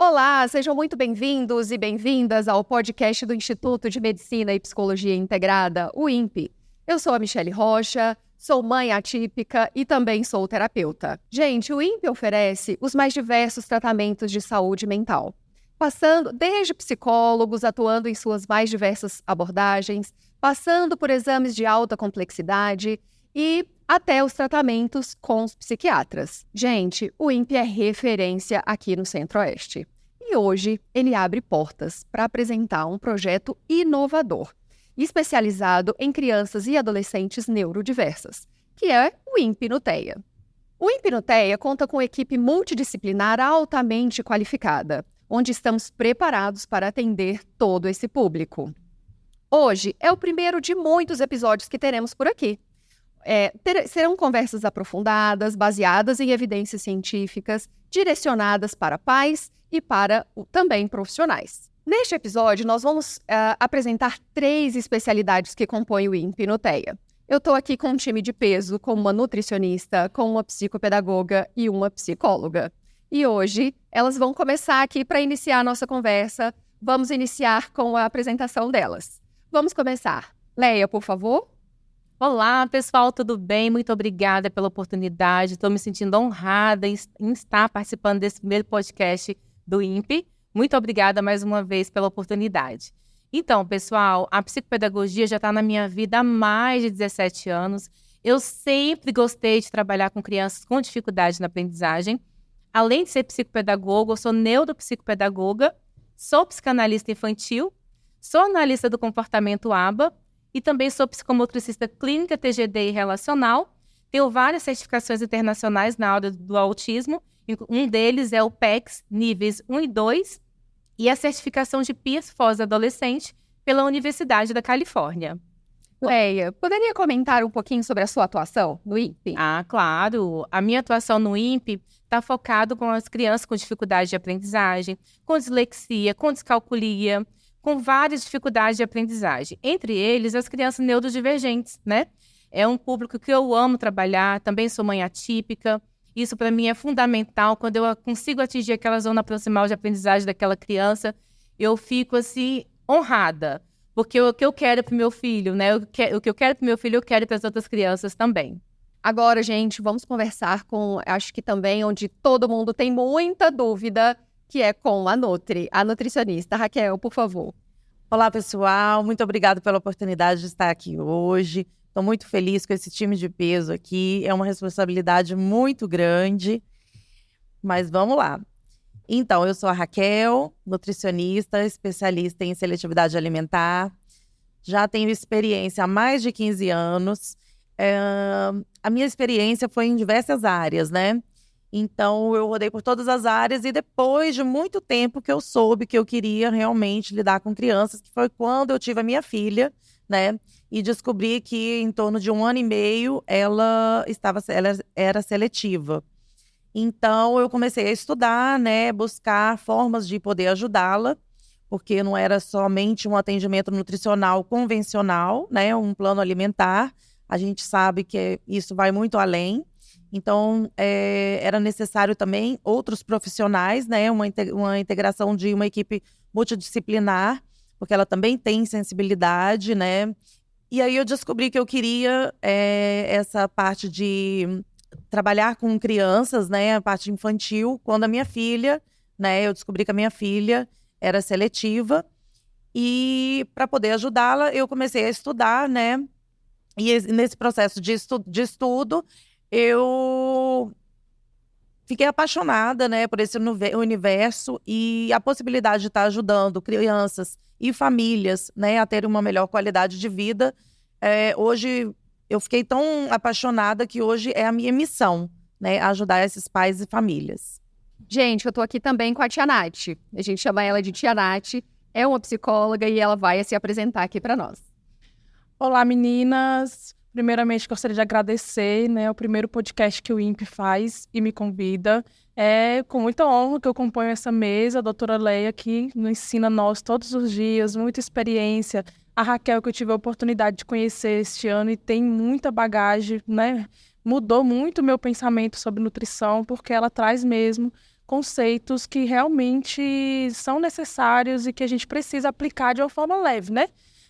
Olá, sejam muito bem-vindos e bem-vindas ao podcast do Instituto de Medicina e Psicologia Integrada, o INPE. Eu sou a Michele Rocha, sou mãe atípica e também sou terapeuta. Gente, o INPE oferece os mais diversos tratamentos de saúde mental, passando desde psicólogos atuando em suas mais diversas abordagens, passando por exames de alta complexidade e até os tratamentos com os psiquiatras. Gente, o INPE é referência aqui no Centro-Oeste. E hoje ele abre portas para apresentar um projeto inovador, especializado em crianças e adolescentes neurodiversas, que é o INPE Nuteia. O INPE Nuteia conta com equipe multidisciplinar altamente qualificada, onde estamos preparados para atender todo esse público. Hoje é o primeiro de muitos episódios que teremos por aqui. Serão conversas aprofundadas, baseadas em evidências científicas, direcionadas para pais e para também profissionais. Neste episódio, nós vamos apresentar 3 especialidades que compõem o INPE Nuteia. Eu estou aqui com um time de peso, com uma nutricionista, com uma psicopedagoga e uma psicóloga. E hoje, elas vão começar aqui para iniciar a nossa conversa. Vamos iniciar com a apresentação delas. Vamos começar. Leia, por favor. Olá, pessoal, tudo bem? Muito obrigada pela oportunidade. Estou me sentindo honrada em estar participando desse primeiro podcast do INPE. Muito obrigada mais uma vez pela oportunidade. Então, pessoal, a psicopedagogia já está na minha vida há mais de 17 anos. Eu sempre gostei de trabalhar com crianças com dificuldade na aprendizagem. Além de ser psicopedagoga, eu sou neuropsicopedagoga, sou psicanalista infantil, sou analista do comportamento ABA, e também sou psicomotricista clínica, TGD e relacional. Tenho várias certificações internacionais na área do autismo. Um deles é o PECS, níveis 1 e 2, e a certificação de PIAS pós-adolescente pela Universidade da Califórnia. Leia, poderia comentar um pouquinho sobre a sua atuação no INPE? Claro. A minha atuação no INPE está focado com as crianças com dificuldade de aprendizagem, com dislexia, com descalculia, com várias dificuldades de aprendizagem, entre eles as crianças neurodivergentes, né? É um público que eu amo trabalhar, também sou mãe atípica, isso para mim é fundamental, quando eu consigo atingir aquela zona proximal de aprendizagem daquela criança, eu fico assim, honrada, porque o que eu quero para o meu filho, né? O que eu quero para o meu filho, eu quero para as outras crianças também. Agora, gente, vamos conversar com, acho que também onde todo mundo tem muita dúvida, que é com a nutricionista. Raquel, por favor. Olá, pessoal. Muito obrigada pela oportunidade de estar aqui hoje. Estou muito feliz com esse time de peso aqui. É uma responsabilidade muito grande, mas vamos lá. Então, eu sou a Raquel, nutricionista, especialista em seletividade alimentar. Já tenho experiência há mais de 15 anos. A minha experiência foi em diversas áreas, né? Então, eu rodei por todas as áreas e depois de muito tempo que eu soube que eu queria realmente lidar com crianças, que foi quando eu tive a minha filha, né? E descobri que em torno de 1 ano e meio ela era seletiva. Então, eu comecei a estudar, né? Buscar formas de poder ajudá-la, porque não era somente um atendimento nutricional convencional, né? Um plano alimentar. A gente sabe que isso vai muito além. Então, era necessário também outros profissionais, né? Uma integração de uma equipe multidisciplinar, porque ela também tem sensibilidade, né? E aí eu descobri que eu queria essa parte de trabalhar com crianças, né? A parte infantil, quando a minha filha, né? Eu descobri que a minha filha era seletiva. E para poder ajudá-la, eu comecei a estudar, né? E nesse processo de estudo, eu fiquei apaixonada, né, por esse universo e a possibilidade de estar ajudando crianças e famílias, né, a ter uma melhor qualidade de vida. Hoje, eu fiquei tão apaixonada que hoje é a minha missão, né, ajudar esses pais e famílias. Gente, eu tô aqui também com a Tia Nath. A gente chama ela de Tia Nath, é uma psicóloga e ela vai se apresentar aqui para nós. Olá, meninas! Primeiramente, gostaria de agradecer, né, o primeiro podcast que o INPE faz e me convida. É com muita honra que eu componho essa mesa, a doutora Leia, que nos ensina nós todos os dias, muita experiência. A Raquel, que eu tive a oportunidade de conhecer este ano e tem muita bagagem, né? Mudou muito o meu pensamento sobre nutrição, porque ela traz mesmo conceitos que realmente são necessários e que a gente precisa aplicar de uma forma leve, né?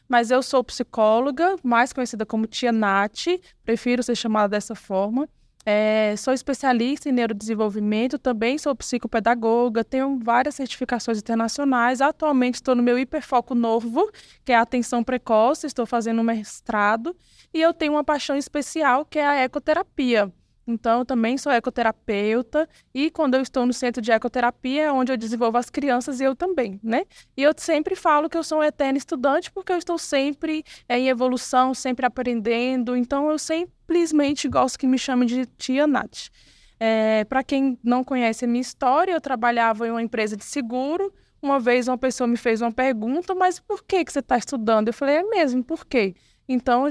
Mas eu sou psicóloga, mais conhecida como Tia Nath, prefiro ser chamada dessa forma. Sou especialista em neurodesenvolvimento, também sou psicopedagoga, tenho várias certificações internacionais. Atualmente estou no meu hiperfoco novo, que é a atenção precoce, estou fazendo um mestrado. E eu tenho uma paixão especial, que é a ecoterapia. Então, eu também sou ecoterapeuta e quando eu estou no centro de ecoterapia é onde eu desenvolvo as crianças e eu também, né? E eu sempre falo que eu sou um eterno estudante porque eu estou sempre em evolução, sempre aprendendo. Então, eu simplesmente gosto que me chamem de Tia Nath. Para quem não conhece a minha história, eu trabalhava em uma empresa de seguro. Uma vez uma pessoa me fez uma pergunta, mas por que você está estudando? Eu falei, é mesmo, por quê? Então,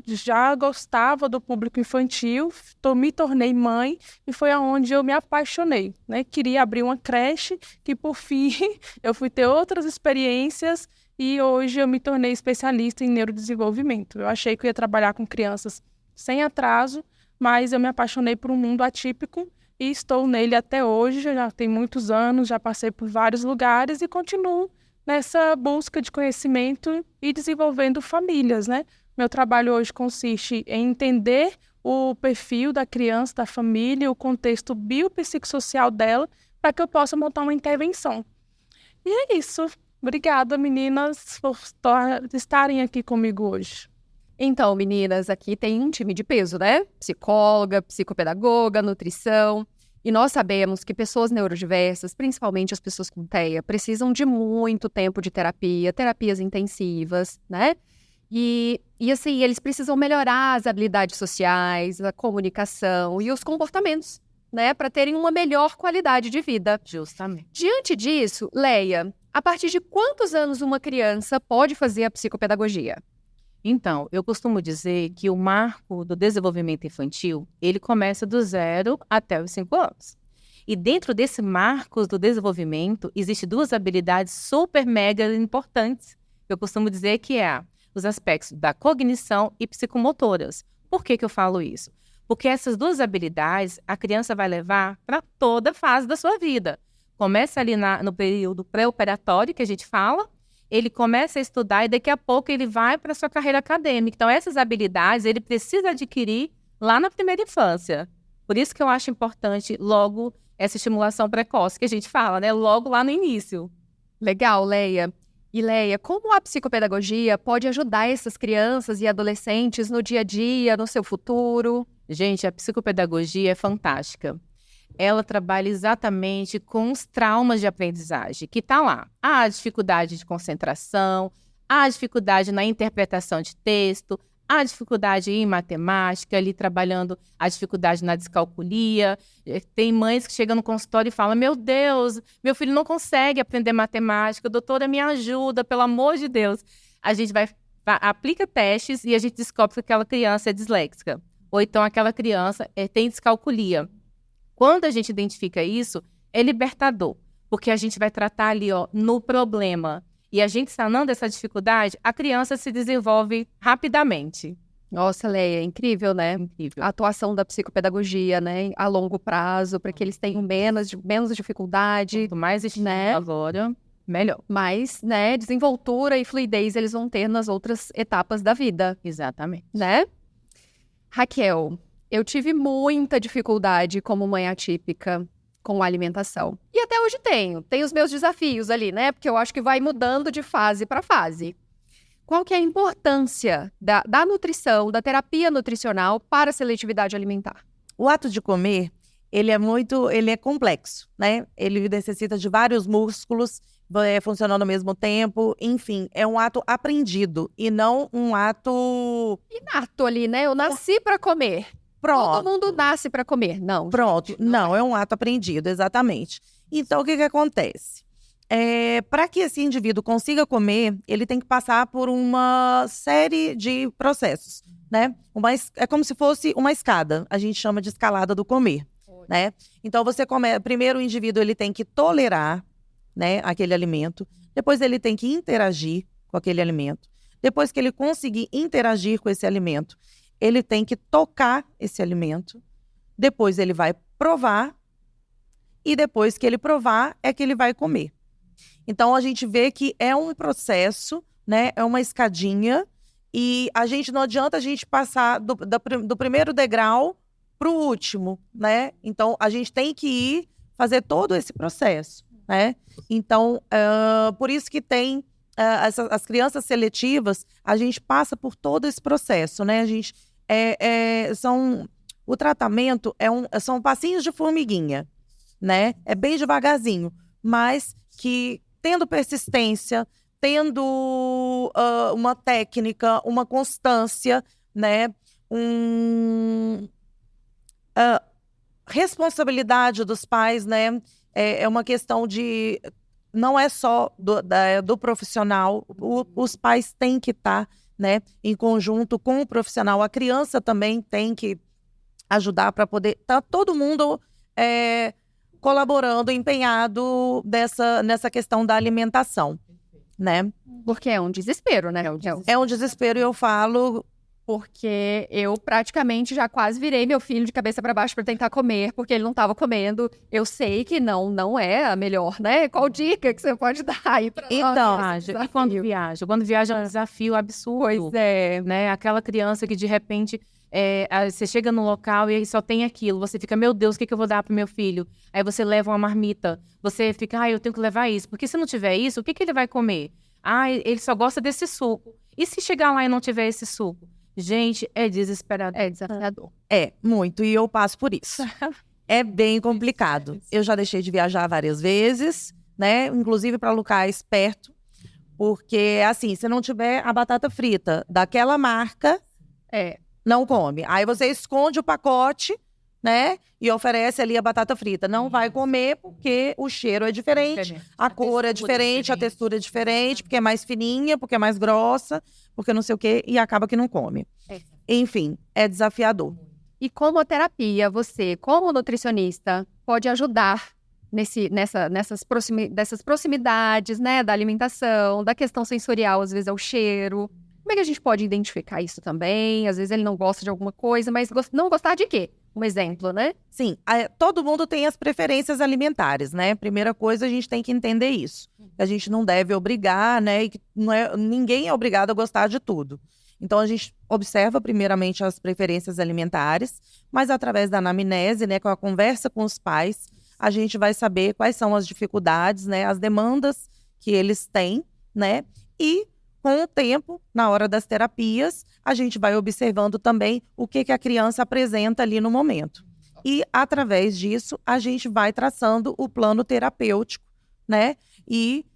já gostava do público infantil, me tornei mãe e foi aonde eu me apaixonei, né? Queria abrir uma creche, que por fim eu fui ter outras experiências e hoje eu me tornei especialista em neurodesenvolvimento. Eu achei que eu ia trabalhar com crianças sem atraso, mas eu me apaixonei por um mundo atípico e estou nele até hoje, já tem muitos anos, já passei por vários lugares e continuo nessa busca de conhecimento e desenvolvendo famílias, né? Meu trabalho hoje consiste em entender o perfil da criança, da família, o contexto biopsicossocial dela, para que eu possa montar uma intervenção. E é isso. Obrigada, meninas, por estarem aqui comigo hoje. Então, meninas, aqui tem um time de peso, né? Psicóloga, psicopedagoga, nutrição. E nós sabemos que pessoas neurodiversas, principalmente as pessoas com TEA, precisam de muito tempo de terapia, terapias intensivas, né? E assim, eles precisam melhorar as habilidades sociais, a comunicação e os comportamentos, né? Para terem uma melhor qualidade de vida. Justamente. Diante disso, Leia, a partir de quantos anos uma criança pode fazer a psicopedagogia? Então, eu costumo dizer que o marco do desenvolvimento infantil, ele começa do 0 até os 5 anos. E dentro desse marco do desenvolvimento, existem 2 habilidades super mega importantes. Eu costumo dizer que os aspectos da cognição e psicomotoras. Por que eu falo isso? Porque essas 2 habilidades a criança vai levar para toda a fase da sua vida. Começa ali no período pré-operatório, que a gente fala, ele começa a estudar e daqui a pouco ele vai para a sua carreira acadêmica. Então, essas habilidades ele precisa adquirir lá na primeira infância. Por isso que eu acho importante logo essa estimulação precoce que a gente fala, né? Logo lá no início. Legal, Leia. E Leia, como a psicopedagogia pode ajudar essas crianças e adolescentes no dia a dia, no seu futuro? Gente, a psicopedagogia é fantástica. Ela trabalha exatamente com os traumas de aprendizagem, que está lá. A dificuldade de concentração, a dificuldade na interpretação de texto, a dificuldade em matemática, ali trabalhando a dificuldade na descalculia. Tem mães que chegam no consultório e falam, meu Deus, meu filho não consegue aprender matemática, doutora, me ajuda, pelo amor de Deus. A gente aplica testes e a gente descobre que aquela criança é disléxica. Ou então aquela criança tem descalculia. Quando a gente identifica isso, é libertador, porque a gente vai tratar ali no problema. E a gente sanando essa dificuldade, a criança se desenvolve rapidamente. Nossa, Leia, é incrível, né? Incrível. A atuação da psicopedagogia, né? A longo prazo, para que eles tenham menos dificuldade. Quanto mais estímulo né? agora, melhor. Mais, né, desenvoltura e fluidez eles vão ter nas outras etapas da vida, Exatamente. né? Raquel, eu tive muita dificuldade como mãe atípica com a alimentação. E até hoje tenho os meus desafios ali, né? Porque eu acho que vai mudando de fase para fase. Qual que é a importância da nutrição, da terapia nutricional para a seletividade alimentar? O ato de comer, ele é complexo, né? Ele necessita de vários músculos funcionando ao mesmo tempo. Enfim, é um ato aprendido e não um ato... Inato ali, né? Eu nasci para comer. Pronto. Todo mundo nasce para comer. Não. Pronto. Gente, Não, é um ato aprendido, exatamente. Então, o que acontece? Para que esse indivíduo consiga comer, ele tem que passar por uma série de processos, né? É como se fosse uma escada. A gente chama de escalada do comer, né? Então, primeiro o indivíduo ele tem que tolerar, né, aquele alimento. Depois ele tem que interagir com aquele alimento. Depois que ele conseguir interagir com esse alimento, ele tem que tocar esse alimento. Depois ele vai provar. e depois que ele provar é que ele vai comer. Então, a gente vê que é um processo, né? É uma escadinha, e não adianta a gente passar do primeiro degrau para o último, né? Então, a gente tem que ir fazer todo esse processo, né? Então, por isso que tem as crianças seletivas, a gente passa por todo esse processo, né? A gente o tratamento são passinhos de formiguinha, né? É bem devagarzinho, mas que tendo persistência, tendo uma técnica, uma constância, né? Responsabilidade dos pais, né? É uma questão de... Não é só do profissional, os pais têm que estar, né, em conjunto com o profissional. A criança também tem que ajudar para poder... Tá todo mundo colaborando, empenhado nessa questão da alimentação, né? Porque é um desespero, né? É um desespero, e eu falo... Porque eu praticamente já quase virei meu filho de cabeça para baixo para tentar comer, porque ele não estava comendo. Eu sei que não é a melhor, né? Qual dica que você pode dar aí para nós? E quando viaja? Quando viaja é um desafio absurdo. Pois é. Né? Aquela criança que de repente você chega no local e aí só tem aquilo. Você fica, meu Deus, o que eu vou dar pro meu filho? Aí você leva uma marmita. Você fica, eu tenho que levar isso. Porque se não tiver isso, o que ele vai comer? Ele só gosta desse suco. E se chegar lá e não tiver esse suco? Gente, é desesperador. É desafiador. É, muito. E eu passo por isso. É bem complicado. Eu já deixei de viajar várias vezes, né? Inclusive para locais perto. Porque, assim, se não tiver a batata frita daquela marca, não come. Aí você esconde o pacote, né? E oferece ali a batata frita. Não vai comer porque o cheiro é diferente, a cor é diferente, a textura é diferente, porque é mais fininha, porque é mais grossa, porque não sei o quê, e acaba que não come. Enfim, é desafiador. E como terapia, você, como nutricionista, pode ajudar dessas proximidades, né? Da alimentação, da questão sensorial, às vezes é o cheiro. Como é que a gente pode identificar isso também? Às vezes ele não gosta de alguma coisa, mas não gostar de quê? Um exemplo, né? Sim, todo mundo tem as preferências alimentares, né? Primeira coisa, a gente tem que entender isso. A gente não deve obrigar, né? E que ninguém é obrigado a gostar de tudo. Então, a gente observa primeiramente as preferências alimentares, mas através da anamnese, né? Com a conversa com os pais, a gente vai saber quais são as dificuldades, né? As demandas que eles têm, né? E com o tempo, na hora das terapias, a gente vai observando também o que a criança apresenta ali no momento. E, através disso, a gente vai traçando o plano terapêutico, né? E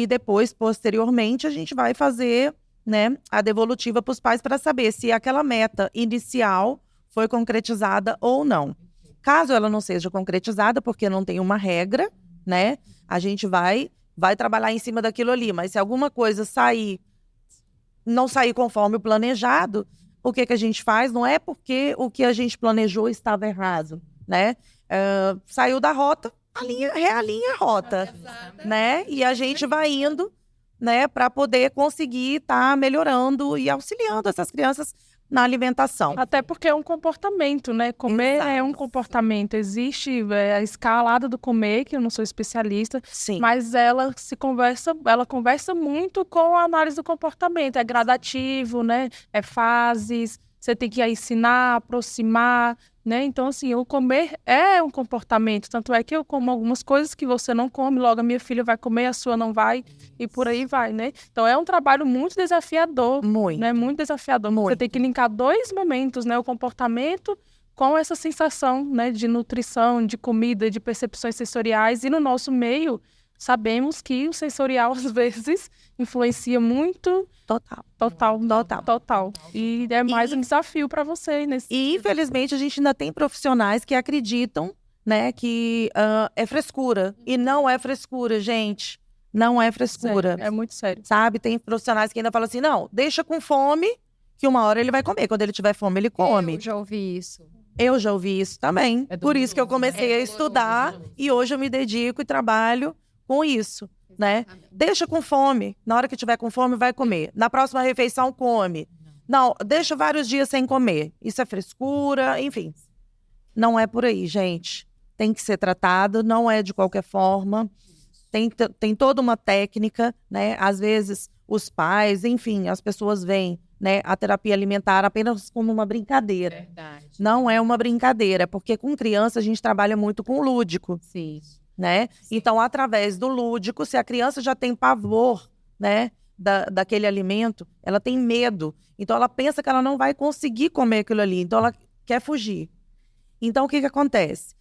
depois, posteriormente, a gente vai fazer, né, a devolutiva para os pais para saber se aquela meta inicial foi concretizada ou não. Caso ela não seja concretizada, porque não tem uma regra, né? A gente vai trabalhar em cima daquilo ali, mas se alguma coisa não sair conforme o planejado, o que a gente faz? Não é porque o que a gente planejou estava errado, né? Saiu da rota, realinha a rota, né? E a gente vai indo, né, para poder conseguir estar melhorando e auxiliando essas crianças na alimentação. Até porque é um comportamento, né? Comer é um comportamento. Existe a escalada do comer, que eu não sou especialista, Sim. Mas ela conversa muito com a análise do comportamento. É gradativo, né? É fases, você tem que ensinar, aproximar, né? Então, assim, o comer é um comportamento. Tanto é que eu como algumas coisas que você não come, logo a minha filha vai comer, a sua não vai, e por aí vai, né? Então, é um trabalho muito desafiador. Muito. Né? Muito desafiador. Muito. Você tem que linkar dois momentos, né? O comportamento com essa sensação, né? De nutrição, de comida, de percepções sensoriais. E no nosso meio, sabemos que o sensorial, às vezes, influencia muito. Total. E é mais um desafio para você. E, infelizmente, a gente ainda tem profissionais que acreditam, né, que é frescura. E não é frescura, gente. Não é frescura. Sério, é muito sério. Sabe? Tem profissionais que ainda falam assim, não, deixa com fome, que uma hora ele vai comer. Quando ele tiver fome, ele come. Eu já ouvi isso. Eu já ouvi isso também. Por isso que eu comecei a estudar e hoje eu me dedico e trabalho com isso, né? Deixa com fome. Na hora que tiver com fome, vai comer. Na próxima refeição, come. Não, deixa vários dias sem comer. Isso é frescura, enfim. Não é por aí, gente. tem que ser tratado, não é de qualquer forma. Tem toda uma técnica, né? Às vezes, os pais, enfim, as pessoas veem, né, a terapia alimentar apenas como uma brincadeira. Verdade. Não é uma brincadeira, porque com criança a gente trabalha muito com o lúdico, Sim. né? Então, através do lúdico, se a criança já tem pavor, né, daquele alimento, ela tem medo. Então, ela pensa que ela não vai conseguir comer aquilo ali. Então, ela quer fugir. Então, o que acontece?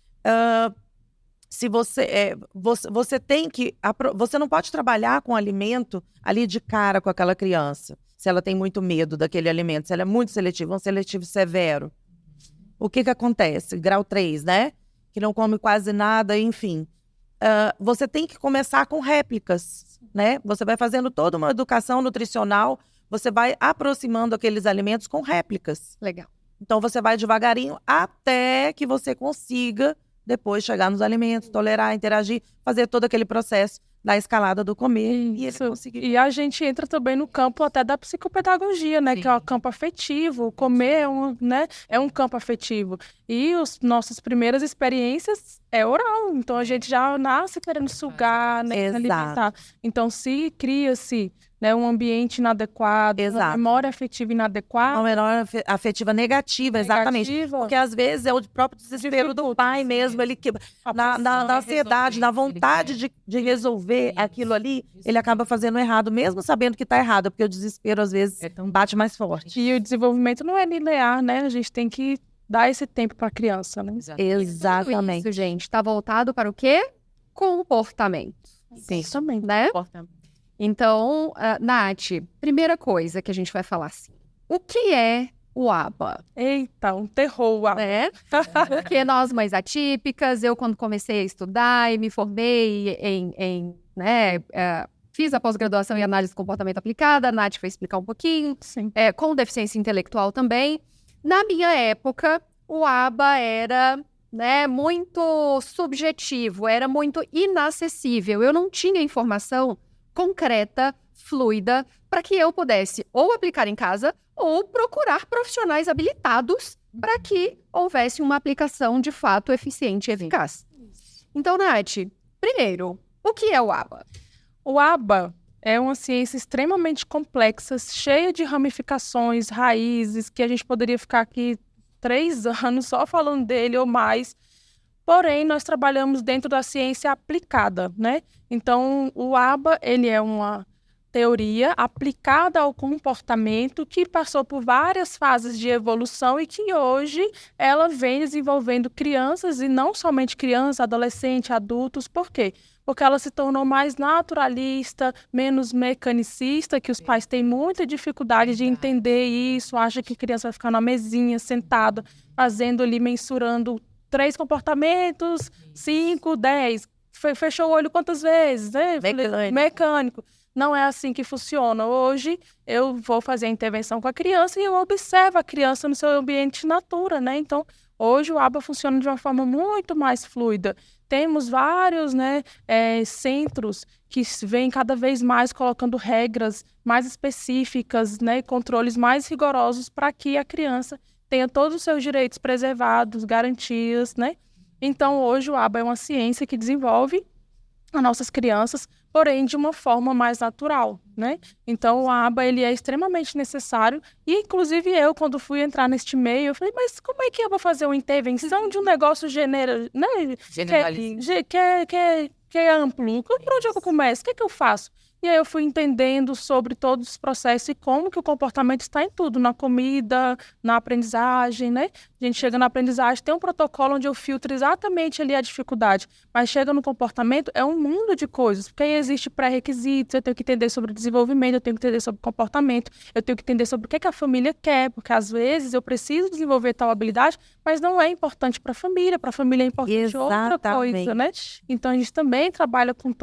Se você tem que... Você não pode trabalhar com alimento ali de cara com aquela criança, se ela tem muito medo daquele alimento, se ela é muito seletiva, um seletivo severo. O que acontece? Grau 3, né? Que não come quase nada, enfim. Você tem que começar com réplicas, né? Você vai fazendo toda uma educação nutricional, você vai aproximando aqueles alimentos com réplicas. Legal. Então, você vai devagarinho até que você consiga depois chegar nos alimentos, tolerar, interagir, fazer todo aquele processo da escalada do comer e ele conseguir. E a gente entra também no campo até da psicopedagogia, né? Sim. Que é o campo afetivo. Comer é um campo afetivo. E as nossas primeiras experiências é oral. Então, a gente já nasce querendo sugar, né? Exato. Alimentar. Então, se cria-se, né, um ambiente inadequado, uma Exato. memória afetiva inadequada. Uma memória afetiva negativa, exatamente. Negativa. Porque às vezes é o próprio desespero do pai mesmo, ele que na ansiedade, na vontade de resolver aquilo ali, ele acaba fazendo errado, mesmo sabendo que está errado, porque o desespero às vezes bate mais forte. E o desenvolvimento não é linear, né? A gente tem que dar esse tempo para a criança, né? Exatamente. Isso, gente, está voltado para o quê? Comportamento. Sim. Também. Né? Então, Nath, primeira coisa que a gente vai falar assim. O que é o ABA? Eita, um terror. Né? Porque nós, mães atípicas, eu quando comecei a estudar e me formei fiz a pós-graduação em análise do comportamento aplicada, a Nath vai explicar um pouquinho, Sim. com deficiência intelectual também. Na minha época, o ABA era, né, muito subjetivo, era muito inacessível. Eu não tinha informação concreta, fluida, para que eu pudesse ou aplicar em casa ou procurar profissionais habilitados para que houvesse uma aplicação de fato eficiente e eficaz. Então, Nath, primeiro, o que é o ABA? O ABA é uma ciência extremamente complexa, cheia de ramificações, raízes, que a gente poderia ficar aqui 3 anos só falando dele ou mais. Porém, nós trabalhamos dentro da ciência aplicada, né? Então, o ABA, ele é uma teoria aplicada ao comportamento que passou por várias fases de evolução e que hoje ela vem desenvolvendo crianças, e não somente crianças, adolescentes, adultos. Por quê? Porque ela se tornou mais naturalista, menos mecanicista, que os pais têm muita dificuldade de entender isso, acham que a criança vai ficar na mesinha, sentada, fazendo ali, mensurando 3 comportamentos, 5, 10. Fechou o olho quantas vezes? Né? Mecânico. Não é assim que funciona. Hoje, eu vou fazer a intervenção com a criança e eu observo a criança no seu ambiente natura, né? Então, hoje o ABA funciona de uma forma muito mais fluida. Temos vários, né, centros que vêm cada vez mais colocando regras mais específicas, né, controles mais rigorosos para que a criança tenha todos os seus direitos preservados, garantias, né? Então, hoje o ABA é uma ciência que desenvolve as nossas crianças, porém de uma forma mais natural, né? Então, o ABA, ele é extremamente necessário e, inclusive, eu, quando fui entrar neste meio, eu falei, mas como é que eu vou fazer uma intervenção de um negócio generalizado, que é amplo? Por onde eu começo? O que é que eu faço? E aí eu fui entendendo sobre todos os processos e como que o comportamento está em tudo, na comida, na aprendizagem, né? A gente chega na aprendizagem, tem um protocolo onde eu filtro exatamente ali a dificuldade, mas chega no comportamento, é um mundo de coisas, porque aí existe pré-requisitos, eu tenho que entender sobre desenvolvimento, eu tenho que entender sobre comportamento, eu tenho que entender sobre o que a família quer, porque às vezes eu preciso desenvolver tal habilidade, mas não é importante para a família é importante outra coisa, né? Então a gente também trabalha com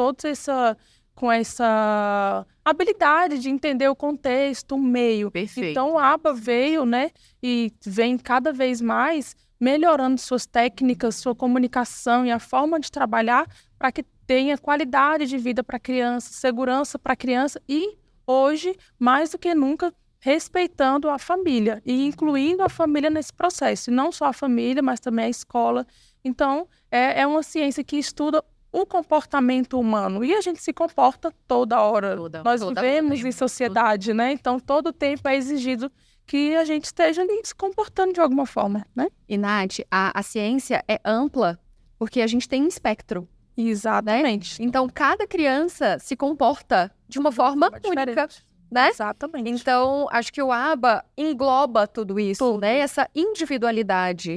com essa habilidade de entender o contexto, o meio. Perfeito. Então, o ABA veio, né, e vem cada vez mais melhorando suas técnicas, sua comunicação e a forma de trabalhar para que tenha qualidade de vida para a criança, segurança para a criança e, hoje, mais do que nunca, respeitando a família e incluindo a família nesse processo. E não só a família, mas também a escola. Então, é uma ciência que estuda o comportamento humano. E a gente se comporta toda hora. Nós vivemos em sociedade, né? Então, todo tempo é exigido que a gente esteja ali se comportando de alguma forma, né? E, Nath, a ciência é ampla porque a gente tem um espectro. Exatamente. Então, cada criança se comporta de uma forma única, né? Exatamente. Então, acho que o ABA engloba tudo isso, né? Essa individualidade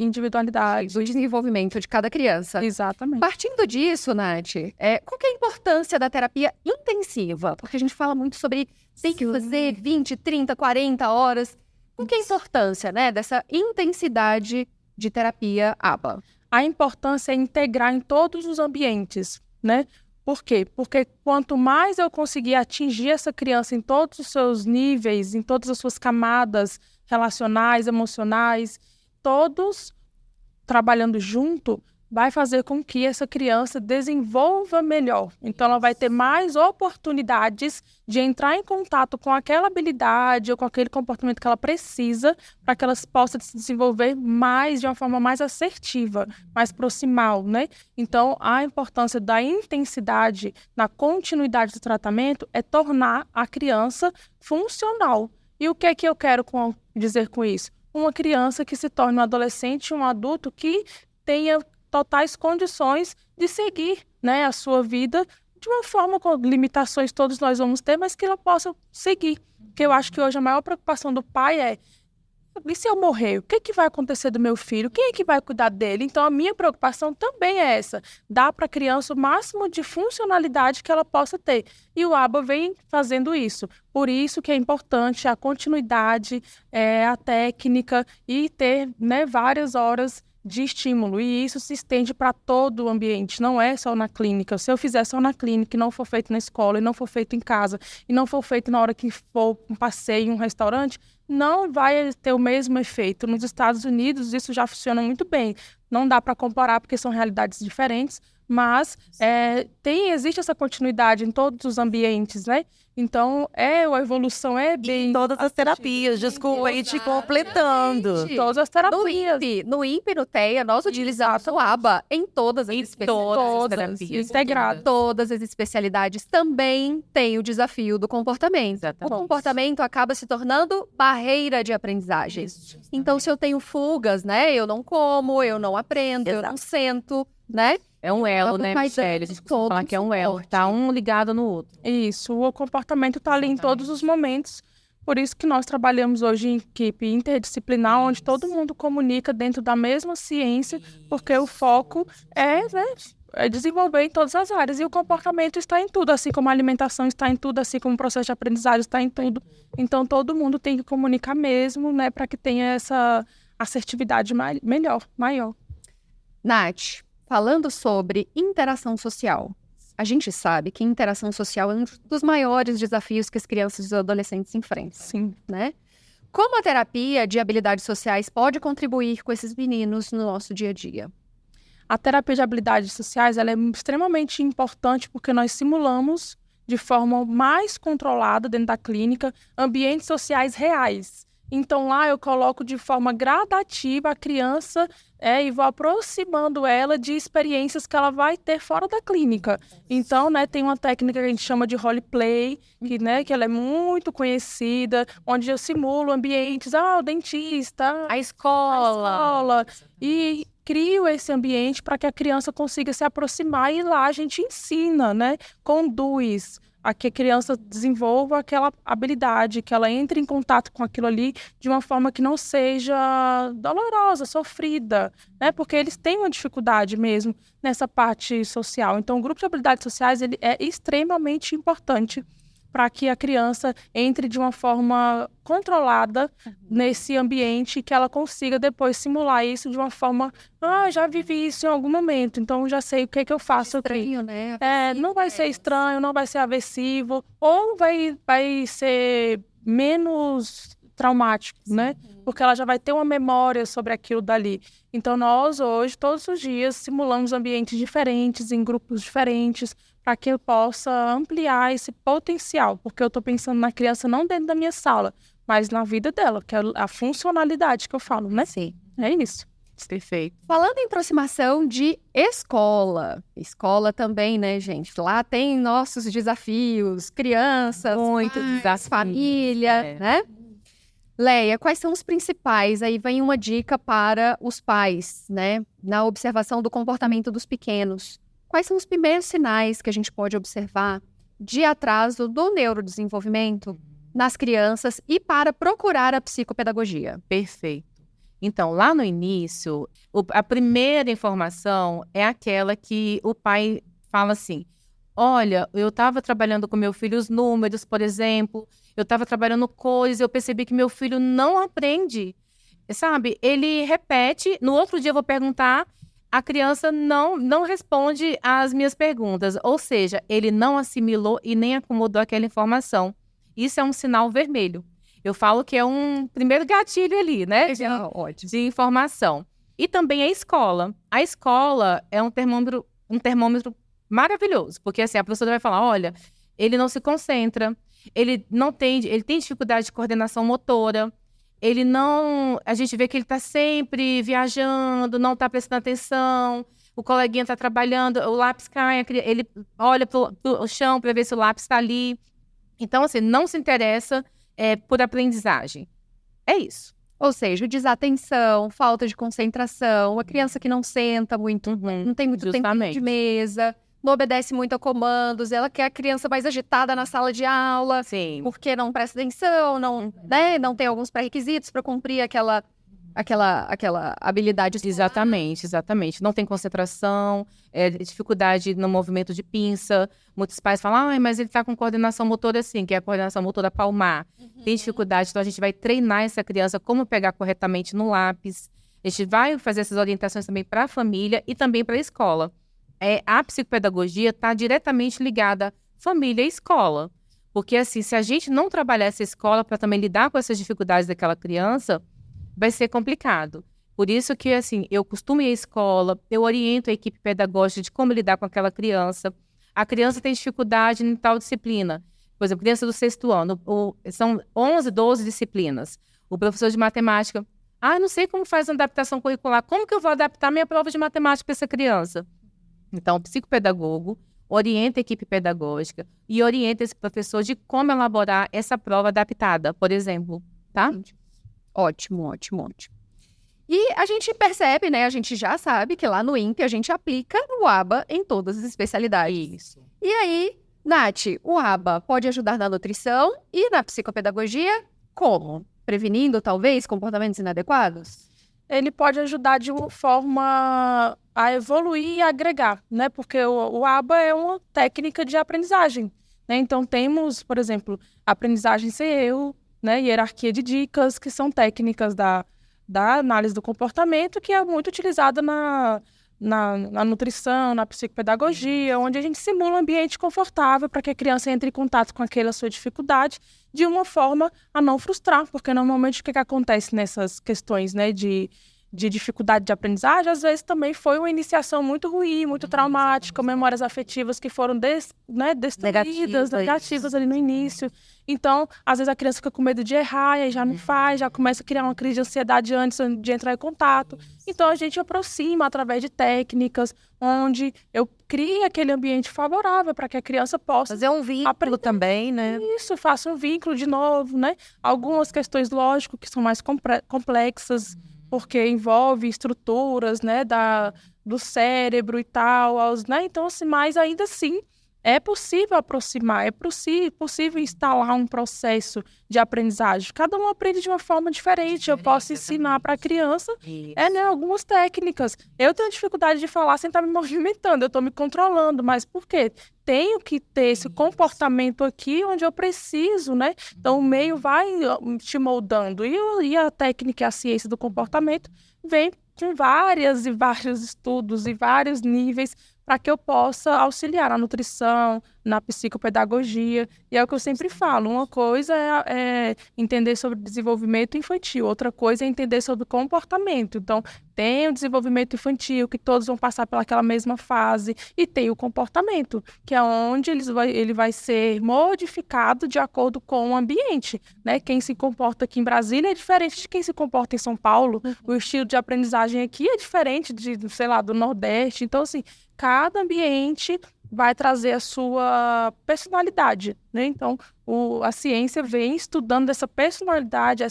do desenvolvimento de cada criança. Exatamente. Partindo disso, Nath, qual que é a importância da terapia intensiva? Porque a gente fala muito sobre tem que fazer 20, 30, 40 horas. Qual que é a importância, né, dessa intensidade de terapia ABA? A importância é integrar em todos os ambientes, né? Por quê? Porque quanto mais eu conseguir atingir essa criança em todos os seus níveis, em todas as suas camadas relacionais, emocionais, todos trabalhando junto, vai fazer com que essa criança desenvolva melhor. Então, ela vai ter mais oportunidades de entrar em contato com aquela habilidade ou com aquele comportamento que ela precisa para que ela possa se desenvolver mais, de uma forma mais assertiva, mais proximal, né? Então, a importância da intensidade na continuidade do tratamento é tornar a criança funcional. E o que é que eu quero dizer com isso? Uma criança que se torne um adolescente, um adulto que tenha totais condições de seguir, né, a sua vida de uma forma com limitações todos nós vamos ter, mas que ela possa seguir. Porque eu acho que hoje a maior preocupação do pai é: e se eu morrer? O que vai acontecer do meu filho? Quem é que vai cuidar dele? Então, a minha preocupação também é essa. Dar para a criança o máximo de funcionalidade que ela possa ter. E o ABA vem fazendo isso. Por isso que é importante a continuidade, a técnica e ter, né, várias horas de estímulo, e isso se estende para todo o ambiente, não é só na clínica. Se eu fizer só na clínica e não for feito na escola, e não for feito em casa, e não for feito na hora que for um passeio em um restaurante, não vai ter o mesmo efeito. Nos Estados Unidos isso já funciona muito bem. Não dá para comparar porque são realidades diferentes, mas existe essa continuidade em todos os ambientes, né? Então, a evolução é bem... Em todas as terapias, desculpa aí te completando. Todas as terapias. No INPE e no TEA, nós utilizamos o ABA em todas as especialidades. Integrado. Todas as especialidades também têm o desafio do comportamento. Exatamente. O comportamento acaba se tornando barreira de aprendizagem. Então, se eu tenho fugas, né? Eu não como, eu não aprendo, eu não sento, né? É um elo, né, Michele? A gente costuma falar que é um elo, tá um ligado no outro. Isso, o comportamento está ali em todos os momentos. Por isso que nós trabalhamos hoje em equipe interdisciplinar, onde todo mundo comunica dentro da mesma ciência, porque o foco é desenvolver em todas as áreas. E o comportamento está em tudo, assim como a alimentação está em tudo, assim como o processo de aprendizagem está em tudo. Então, todo mundo tem que comunicar mesmo, né, para que tenha essa assertividade maior. Nath, falando sobre interação social, a gente sabe que interação social é um dos maiores desafios que as crianças e os adolescentes enfrentam. Sim. Né? Como a terapia de habilidades sociais pode contribuir com esses meninos no nosso dia a dia? A terapia de habilidades sociais ela é extremamente importante porque nós simulamos de forma mais controlada dentro da clínica ambientes sociais reais. Então, lá eu coloco de forma gradativa a criança e vou aproximando ela de experiências que ela vai ter fora da clínica. Então, né, tem uma técnica que a gente chama de roleplay, que ela é muito conhecida, onde eu simulo ambientes, o dentista, A escola. E crio esse ambiente para que a criança consiga se aproximar e lá a gente ensina, né, conduz a que a criança desenvolva aquela habilidade, que ela entre em contato com aquilo ali de uma forma que não seja dolorosa, sofrida, né? Porque eles têm uma dificuldade mesmo nessa parte social. Então, o grupo de habilidades sociais ele é extremamente importante para que a criança entre de uma forma controlada nesse ambiente, que ela consiga depois simular isso de uma forma, já vivi isso em algum momento, então já sei o que eu faço aqui. Estranho, né? Não vai ser estranho, não vai ser aversivo, ou vai ser menos traumático, né? Porque ela já vai ter uma memória sobre aquilo dali. Então, nós hoje, todos os dias, simulamos ambientes diferentes, em grupos diferentes, para que eu possa ampliar esse potencial. Porque eu estou pensando na criança não dentro da minha sala, mas na vida dela, que é a funcionalidade que eu falo, né? Sim. É isso. Perfeito. Falando em aproximação de escola também, né, gente? Lá tem nossos desafios, crianças, Muito pais, desafio. família, né? Leia, quais são os principais? Aí vem uma dica para os pais, né? Na observação do comportamento dos pequenos. Quais são os primeiros sinais que a gente pode observar de atraso do neurodesenvolvimento nas crianças e para procurar a psicopedagogia? Perfeito. Então, lá no início, a primeira informação é aquela que o pai fala assim: olha, eu estava trabalhando com meu filho os números, por exemplo, eu estava trabalhando coisas, eu percebi que meu filho não aprende, sabe? Ele repete, no outro dia eu vou perguntar, a criança não responde às minhas perguntas, ou seja, ele não assimilou e nem acomodou aquela informação. Isso é um sinal vermelho. Eu falo que é um primeiro gatilho ali, né? Ótimo. De informação. E também a escola. A escola é um termômetro maravilhoso, porque assim, a professora vai falar, olha, ele não se concentra, ele tem dificuldade de coordenação motora, a gente vê que ele está sempre viajando, não está prestando atenção, o coleguinha está trabalhando, o lápis cai, ele olha para o chão para ver se o lápis está ali. Então, assim, não se interessa por aprendizagem. É isso. Ou seja, desatenção, falta de concentração, a criança que não senta muito, não tem muito tempo de mesa, não obedece muito a comandos, ela quer a criança mais agitada na sala de aula, Sim. porque não presta atenção, não tem alguns pré-requisitos para cumprir aquela habilidade. Exatamente. Não tem concentração, dificuldade no movimento de pinça. Muitos pais falam, mas ele está com coordenação motora assim, que é a coordenação motora palmar. Tem dificuldade, então a gente vai treinar essa criança como pegar corretamente no lápis. A gente vai fazer essas orientações também para a família e também para a escola. A psicopedagogia está diretamente ligada à família e escola. Porque, assim, se a gente não trabalhar essa escola para também lidar com essas dificuldades daquela criança, vai ser complicado. Por isso que, assim, eu costumo ir à escola, eu oriento a equipe pedagógica de como lidar com aquela criança. A criança tem dificuldade em tal disciplina. Por exemplo, criança do 6º ano, são 11, 12 disciplinas. O professor de matemática, não sei como faz uma adaptação curricular, como que eu vou adaptar minha prova de matemática para essa criança? Então, o psicopedagogo orienta a equipe pedagógica e orienta esse professor de como elaborar essa prova adaptada, por exemplo, tá? Ótimo. E a gente percebe, né, a gente já sabe que lá no INPE a gente aplica o ABA em todas as especialidades. Isso. E aí, Nath, o ABA pode ajudar na nutrição e na psicopedagogia como? Prevenindo, talvez, comportamentos inadequados? Ele pode ajudar de uma forma a evoluir e agregar, né? Porque o ABA é uma técnica de aprendizagem, né? Então, temos, por exemplo, aprendizagem sem erro, né? Hierarquia de dicas, que são técnicas da análise do comportamento, que é muito utilizada na nutrição, na psicopedagogia, onde a gente simula um ambiente confortável para que a criança entre em contato com aquela sua dificuldade de uma forma a não frustrar, porque normalmente o que acontece nessas questões, né, de dificuldade de aprendizagem, às vezes também foi uma iniciação muito ruim, muito traumática, memórias afetivas que foram destruídas, negativas ali no início. Então, às vezes a criança fica com medo de errar, e aí já não faz, já começa a criar uma crise de ansiedade antes de entrar em contato. Então, a gente aproxima através de técnicas, onde eu crio aquele ambiente favorável para que a criança possa fazer um vínculo também, né? Isso, faça um vínculo de novo, né? Algumas questões, lógico, que são mais complexas, porque envolve estruturas, né, do cérebro e tal, né? Então, assim, mas ainda assim, é possível aproximar, é possível instalar um processo de aprendizagem. Cada um aprende de uma forma diferente. Eu posso ensinar para a criança né, algumas técnicas. Eu tenho dificuldade de falar sem estar me movimentando, eu estou me controlando, mas por quê? Tenho que ter esse comportamento aqui onde eu preciso, né? Então, o meio vai te moldando. E a técnica e a ciência do comportamento vem com vários estudos e vários níveis para que eu possa auxiliar na nutrição, na psicopedagogia. E é o que eu sempre falo, uma coisa é entender sobre desenvolvimento infantil, outra coisa é entender sobre comportamento. Então, tem o desenvolvimento infantil, que todos vão passar pelaquela mesma fase, e tem o comportamento, que é onde ele vai ser modificado de acordo com o ambiente, né? Quem se comporta aqui em Brasília é diferente de quem se comporta em São Paulo, o estilo de aprendizagem aqui é diferente sei lá, do Nordeste. Então, assim, cada ambiente vai trazer a sua personalidade, né? Então, a ciência vem estudando essa personalidade,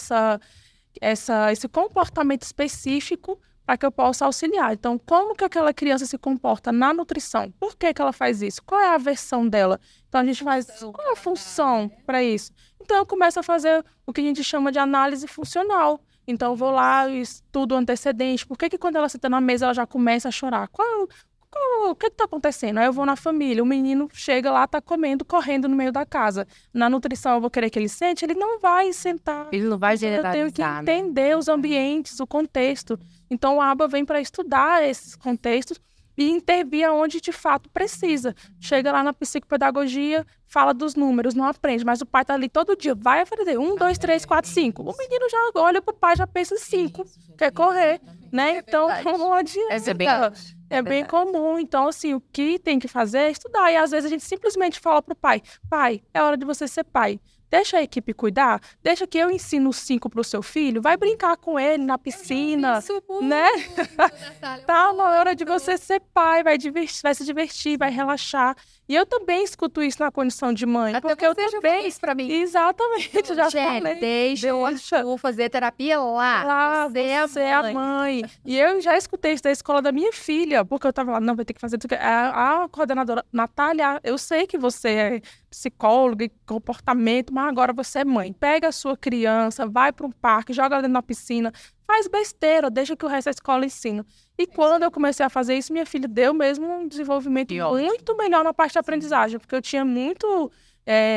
esse comportamento específico para que eu possa auxiliar. Então, como que aquela criança se comporta na nutrição? Por que ela faz isso? Qual é a versão dela? Então, a gente faz... Qual é a função para isso? Então, eu começo a fazer o que a gente chama de análise funcional. Então, eu vou lá e estudo o antecedente. Por que quando ela senta na mesa, ela já começa a chorar? O que está acontecendo? Aí eu vou na família, o menino chega lá, está comendo, correndo no meio da casa. Na nutrição, eu vou querer que ele sente? Ele não vai sentar. Ele não vai generalizar. Eu tenho que entender os ambientes, o contexto. Então, o ABA vem para estudar esses contextos e intervir aonde de fato precisa. Chega lá na psicopedagogia, fala dos números, não aprende, mas o pai tá ali todo dia, vai aprender 1, 2, 3, 4, 5. O menino já olha pro pai, já pensa 5, quer correr, né? Então, não adianta. É bem comum. Então, assim, o que tem que fazer é estudar. E às vezes a gente simplesmente fala pro pai, é hora de você ser pai. Deixa a equipe cuidar, deixa que eu ensino 5 pro seu filho, vai brincar com ele na piscina, né? Tá na hora de você ser pai, vai se divertir, vai relaxar. E eu também escuto isso na condição de mãe, Até porque eu você também... já falou isso pra mim. Exatamente, já falei. Deixa eu fazer terapia lá. Você é a mãe. E eu já escutei isso da escola da minha filha, porque eu tava lá, não, vai ter que fazer tudo. A coordenadora, Natália, eu sei que você é psicóloga e comportamento, mas agora você é mãe. Pega a sua criança, vai para um parque, joga ela dentro da piscina, faz besteira, deixa que o resto da escola ensina. E quando eu comecei a fazer isso, minha filha deu mesmo um desenvolvimento muito melhor na parte de aprendizagem, porque eu tinha muito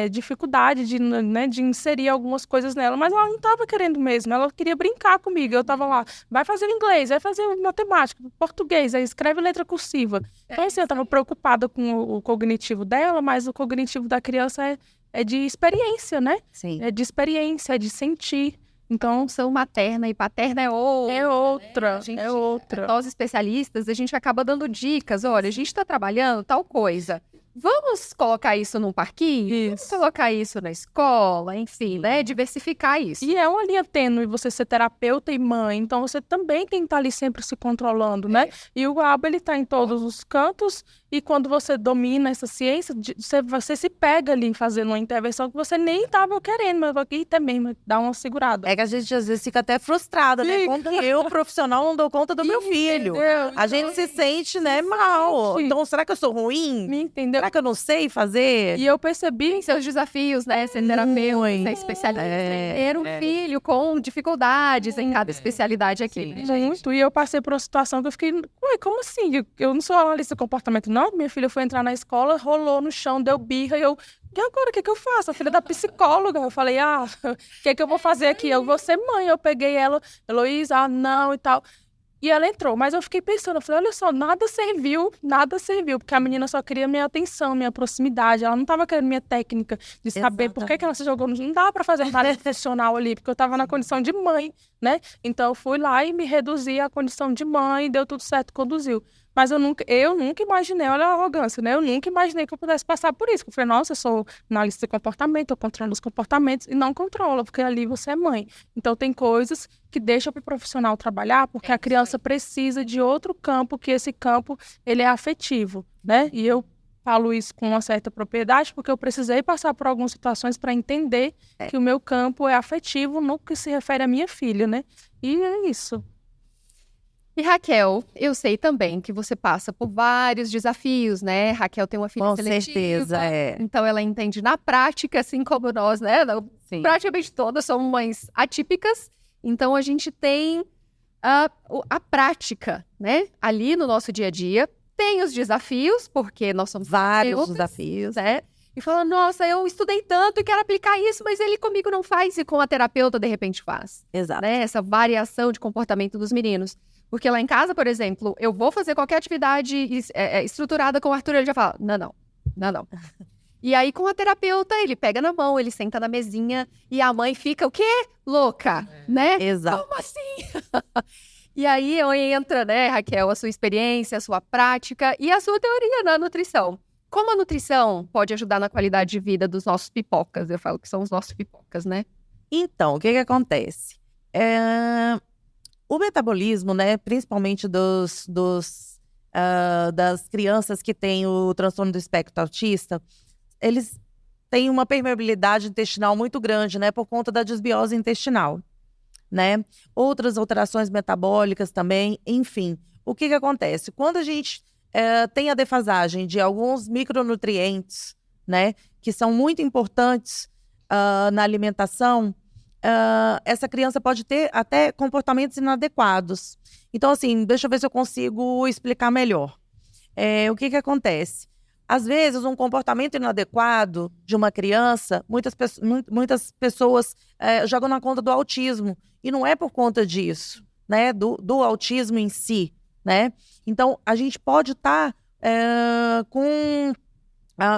dificuldade de inserir algumas coisas nela, mas ela não estava querendo mesmo, ela queria brincar comigo. Eu estava lá, vai fazer o inglês, vai fazer matemática, português, aí escreve letra cursiva. Então, assim, eu estava preocupada com o cognitivo dela, mas o cognitivo da criança é de experiência, né? Sim. É de experiência, é de sentir. Então, são materna e paterna é outra. É outra. Nós especialistas, a gente acaba dando dicas. Olha, a gente está trabalhando tal coisa. Vamos colocar isso num parquinho? Vamos colocar isso na escola? Enfim, né? Diversificar isso. E é uma linha tênue você ser terapeuta e mãe. Então, você também tem que estar ali sempre se controlando, né? E o ABA, ele está em todos os cantos. E quando você domina essa ciência, você se pega ali fazendo uma intervenção que você nem estava querendo. Mas aqui também dá uma segurada. É que a gente às vezes fica até frustrada, né? Quando eu, profissional, não dou conta do meu filho. A gente se sente, né, mal. Então, será que eu sou ruim? Me entendeu? Será que eu não sei fazer? E eu percebi seus desafios, né? Ser terapeuta, ser especialista. Ter um filho com dificuldades em cada especialidade aqui. Muito. E eu passei por uma situação que eu fiquei, ué, como assim? Eu não sou analista de comportamento, não. Minha filha foi entrar na escola, rolou no chão, deu birra e eu... E agora, o que eu faço? A filha da psicóloga. Eu falei, o que eu vou fazer aqui? Eu vou ser mãe. Eu peguei ela, Heloísa, não e tal. E ela entrou, mas eu fiquei pensando, eu falei, olha só, nada serviu, porque a menina só queria minha atenção, minha proximidade, ela não estava querendo minha técnica de saber por que ela se jogou, não dava para fazer nada profissional ali, porque eu estava na condição de mãe, né? Então eu fui lá e me reduzi à condição de mãe, deu tudo certo, conduziu. Mas eu nunca imaginei, olha a arrogância, né? Eu nunca imaginei que eu pudesse passar por isso. Eu falei, nossa, eu sou analista de comportamento, eu controlo os comportamentos, e não controla, porque ali você é mãe. Então tem coisas que deixam para o profissional trabalhar, porque a criança precisa de outro campo, que esse campo, ele é afetivo, né? E eu falo isso com uma certa propriedade, porque eu precisei passar por algumas situações para entender que o meu campo é afetivo no que se refere à minha filha, né? E é isso. E Raquel, eu sei também que você passa por vários desafios, né? Raquel tem uma filha seletiva. Com certeza, Então ela entende na prática, assim como nós, né? Sim. Praticamente todas somos mães atípicas. Então a gente tem a prática, né? Ali no nosso dia a dia. Tem os desafios, porque nós somos vários desafios, né? E fala, nossa, eu estudei tanto e quero aplicar isso, mas ele comigo não faz e com a terapeuta de repente faz. Exato. Né? Essa variação de comportamento dos meninos. Porque lá em casa, por exemplo, eu vou fazer qualquer atividade estruturada com o Arthur, ele já fala, não. E aí, com a terapeuta, ele pega na mão, ele senta na mesinha e a mãe fica, o quê? Louca, né? Exato. Como assim? E aí entra, né, Raquel, a sua experiência, a sua prática e a sua teoria na nutrição. Como a nutrição pode ajudar na qualidade de vida dos nossos pipocas? Eu falo que são os nossos pipocas, né? Então, o que acontece? O metabolismo, né, principalmente das crianças que têm o transtorno do espectro autista, eles têm uma permeabilidade intestinal muito grande, né, por conta da desbiose intestinal, né? Outras alterações metabólicas também, enfim. O que acontece? Quando a gente tem a defasagem de alguns micronutrientes, né, que são muito importantes na alimentação, essa criança pode ter até comportamentos inadequados. Então, assim, deixa eu ver se eu consigo explicar melhor. O que acontece? Às vezes, um comportamento inadequado de uma criança, muitas pessoas jogam na conta do autismo. E não é por conta disso, né? Do autismo em si, né? Então, a gente pode estar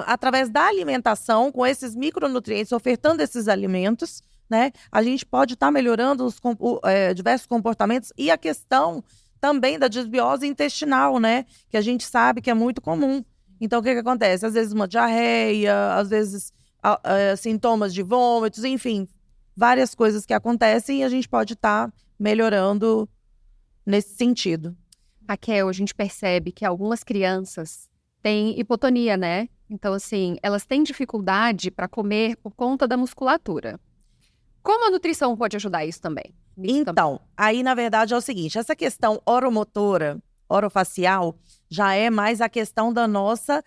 através da alimentação, com esses micronutrientes, ofertando esses alimentos, né? A gente pode estar melhorando diversos comportamentos e a questão também da desbiose intestinal, né? Que a gente sabe que é muito comum. Então, o que acontece? Às vezes uma diarreia, às vezes sintomas de vômitos, enfim, várias coisas que acontecem e a gente pode estar melhorando nesse sentido. Raquel, a gente percebe que algumas crianças têm hipotonia, né? Então, assim, elas têm dificuldade para comer por conta da musculatura. Como a nutrição pode ajudar isso também? Então, aí na verdade é o seguinte, essa questão oromotora, orofacial, já é mais a questão da nossa,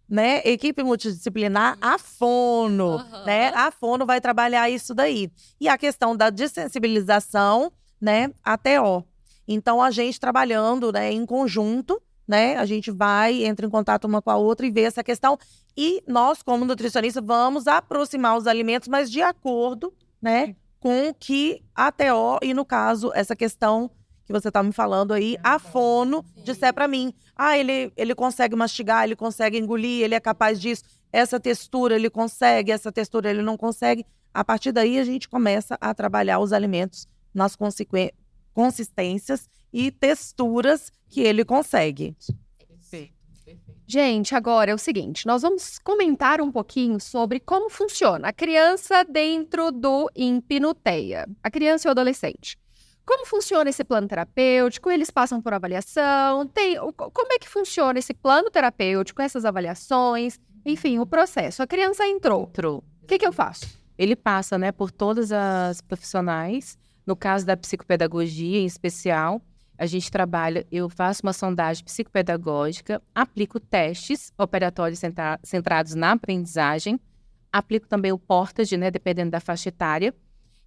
né, equipe multidisciplinar, a fono, né? A fono vai trabalhar isso daí. E a questão da dessensibilização, né, a TO. Então, a gente trabalhando, né, em conjunto, né, a gente entra em contato uma com a outra e vê essa questão. E nós, como nutricionistas, vamos aproximar os alimentos, mas de acordo, né, com que a TO, e no caso, essa questão que você está me falando aí, a fono disser para mim, ele consegue mastigar, ele consegue engolir, ele é capaz disso, essa textura ele consegue, essa textura ele não consegue. A partir daí, a gente começa a trabalhar os alimentos nas consistências e texturas que ele consegue. Gente, agora é o seguinte, nós vamos comentar um pouquinho sobre como funciona a criança dentro do INPE Nuteia, a criança e o adolescente. Como funciona esse plano terapêutico? Eles passam por avaliação? Como é que funciona esse plano terapêutico, essas avaliações? Enfim, o processo. A criança entrou. O que eu faço? Ele passa, né, por todas as profissionais. No caso da psicopedagogia, em especial, a gente trabalha, eu faço uma sondagem psicopedagógica, aplico testes operatórios centrados na aprendizagem, aplico também o PORTAS, né, dependendo da faixa etária,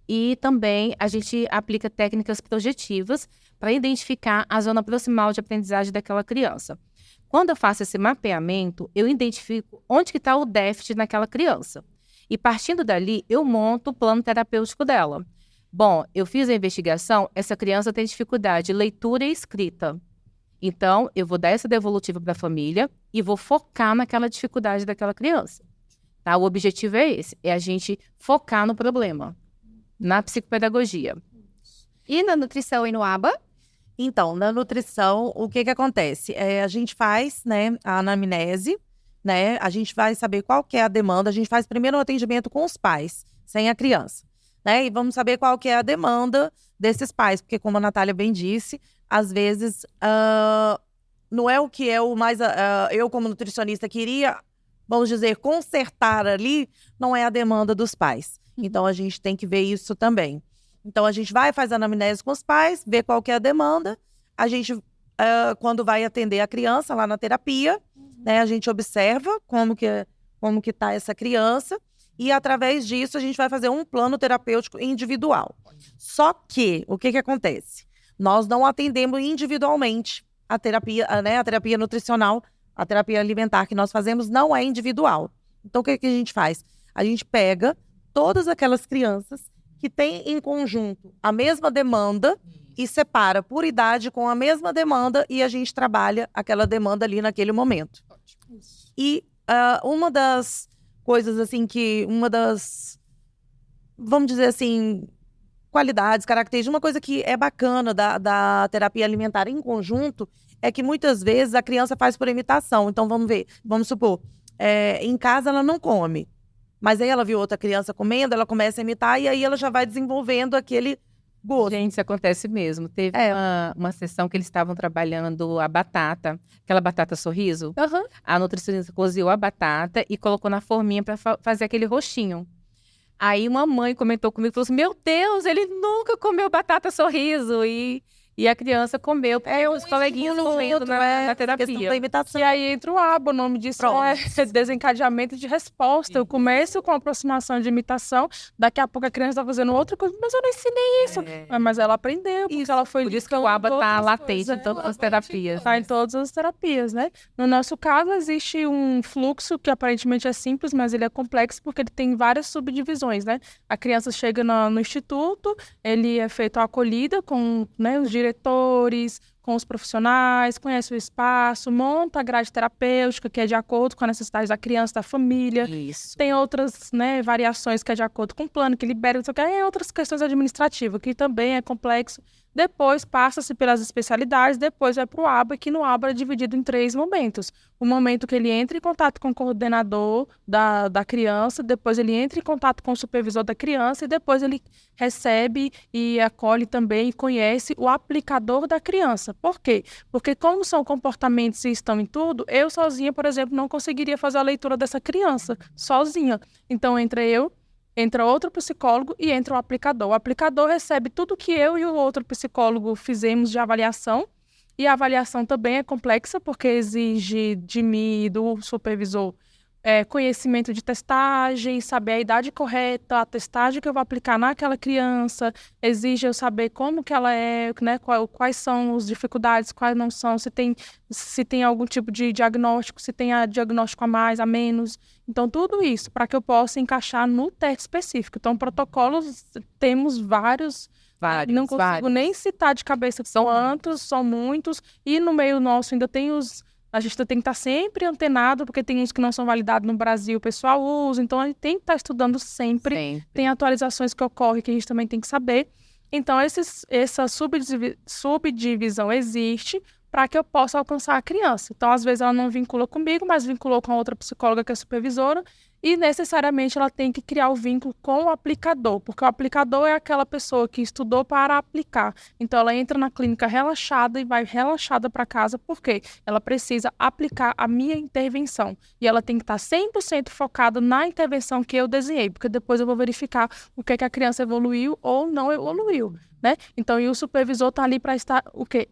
e também a gente aplica técnicas projetivas para identificar a zona proximal de aprendizagem daquela criança. Quando eu faço esse mapeamento, eu identifico onde que está o déficit naquela criança. E partindo dali, eu monto o plano terapêutico dela. Bom, eu fiz a investigação, essa criança tem dificuldade de leitura e escrita. Então, eu vou dar essa devolutiva para a família e vou focar naquela dificuldade daquela criança. Tá? O objetivo é esse, é a gente focar no problema, na psicopedagogia. E na nutrição e no ABA? Então, na nutrição, o que acontece? A gente faz, né, a anamnese, né? A gente vai saber qual que é a demanda. A gente faz primeiro um atendimento com os pais, sem a criança, né? E vamos saber qual que é a demanda desses pais, porque como a Natália bem disse, às vezes não é o que é o mais... eu, como nutricionista, queria, vamos dizer, consertar ali, não é a demanda dos pais. Então, a gente tem que ver isso também. Então, a gente faz a anamnese com os pais, vê qual que é a demanda. A gente, quando vai atender a criança lá na terapia, né, a gente observa como que tá essa criança e, através disso, a gente vai fazer um plano terapêutico individual. Só que, o que acontece? Nós não atendemos individualmente a terapia, né, a terapia nutricional, a terapia alimentar que nós fazemos não é individual. Então, o que a gente faz? A gente pega todas aquelas crianças que têm em conjunto a mesma demanda e separa por idade com a mesma demanda e a gente trabalha aquela demanda ali naquele momento. E uma das coisas assim vamos dizer assim, qualidades, características. Uma coisa que é bacana da terapia alimentar em conjunto é que muitas vezes a criança faz por imitação. Então, vamos supor, em casa ela não come, mas aí ela viu outra criança comendo, ela começa a imitar e aí ela já vai desenvolvendo aquele gosto. Gente, isso acontece mesmo. Teve uma sessão que eles estavam trabalhando a batata, aquela batata sorriso. A nutricionista cozinhou a batata e colocou na forminha para fazer aquele roxinho. Aí uma mãe comentou comigo, falou assim, meu Deus, ele nunca comeu batata sorriso. E a criança comeu, os coleguinhas comendo na terapia. E aí entra o ABA, o nome disso é desencadeamento de resposta. Eu começo com a aproximação de imitação, daqui a pouco a criança está fazendo outra coisa, mas eu não ensinei isso. Mas ela aprendeu, porque ela foi... Por isso que o ABA está latente em todas as terapias. Está em todas as terapias, né? No nosso caso, existe um fluxo que aparentemente é simples, mas ele é complexo porque ele tem várias subdivisões, né? A criança chega no instituto, ele é feito a acolhida com, né, os diretores, com os profissionais, conhece o espaço, monta a grade terapêutica, que é de acordo com a necessidade da criança, da família. Isso. Tem outras, né, variações que é de acordo com o plano, que libera, não sei o que, e outras questões administrativas, que também é complexo. Depois passa-se pelas especialidades, depois vai para o ABA, que no ABA é dividido em 3 momentos. O momento que ele entra em contato com o coordenador da criança, depois ele entra em contato com o supervisor da criança e depois ele recebe e acolhe também e conhece o aplicador da criança. Por quê? Porque como são comportamentos e estão em tudo, eu sozinha, por exemplo, não conseguiria fazer a leitura dessa criança, sozinha. Então entra outro psicólogo e entra o aplicador. O aplicador recebe tudo que eu e o outro psicólogo fizemos de avaliação. E a avaliação também é complexa, porque exige de mim e do supervisor conhecimento de testagem, saber a idade correta, a testagem que eu vou aplicar naquela criança, exige eu saber como que ela é, né, quais são as dificuldades, quais não são, se tem algum tipo de diagnóstico, se tem diagnóstico a mais, a menos. Então, tudo isso para que eu possa encaixar no teste específico. Então, protocolos, temos vários. Não consigo nem citar de cabeça quantos, são muitos. E no meio nosso ainda tem a gente tem que estar sempre antenado, porque tem gente que não são validados no Brasil, o pessoal usa. Então, a gente tem que estar estudando sempre. Tem atualizações que ocorrem que a gente também tem que saber. Então, essa subdivisão existe para que eu possa alcançar a criança. Então, às vezes, ela não vincula comigo, mas vinculou com a outra psicóloga que é supervisora. E, necessariamente, ela tem que criar o vínculo com o aplicador, porque o aplicador é aquela pessoa que estudou para aplicar. Então, ela entra na clínica relaxada e vai relaxada para casa, porque ela precisa aplicar a minha intervenção. E ela tem que estar 100% focada na intervenção que eu desenhei, porque depois eu vou verificar o que a criança evoluiu ou não evoluiu, né? Então, e o supervisor está ali para estar,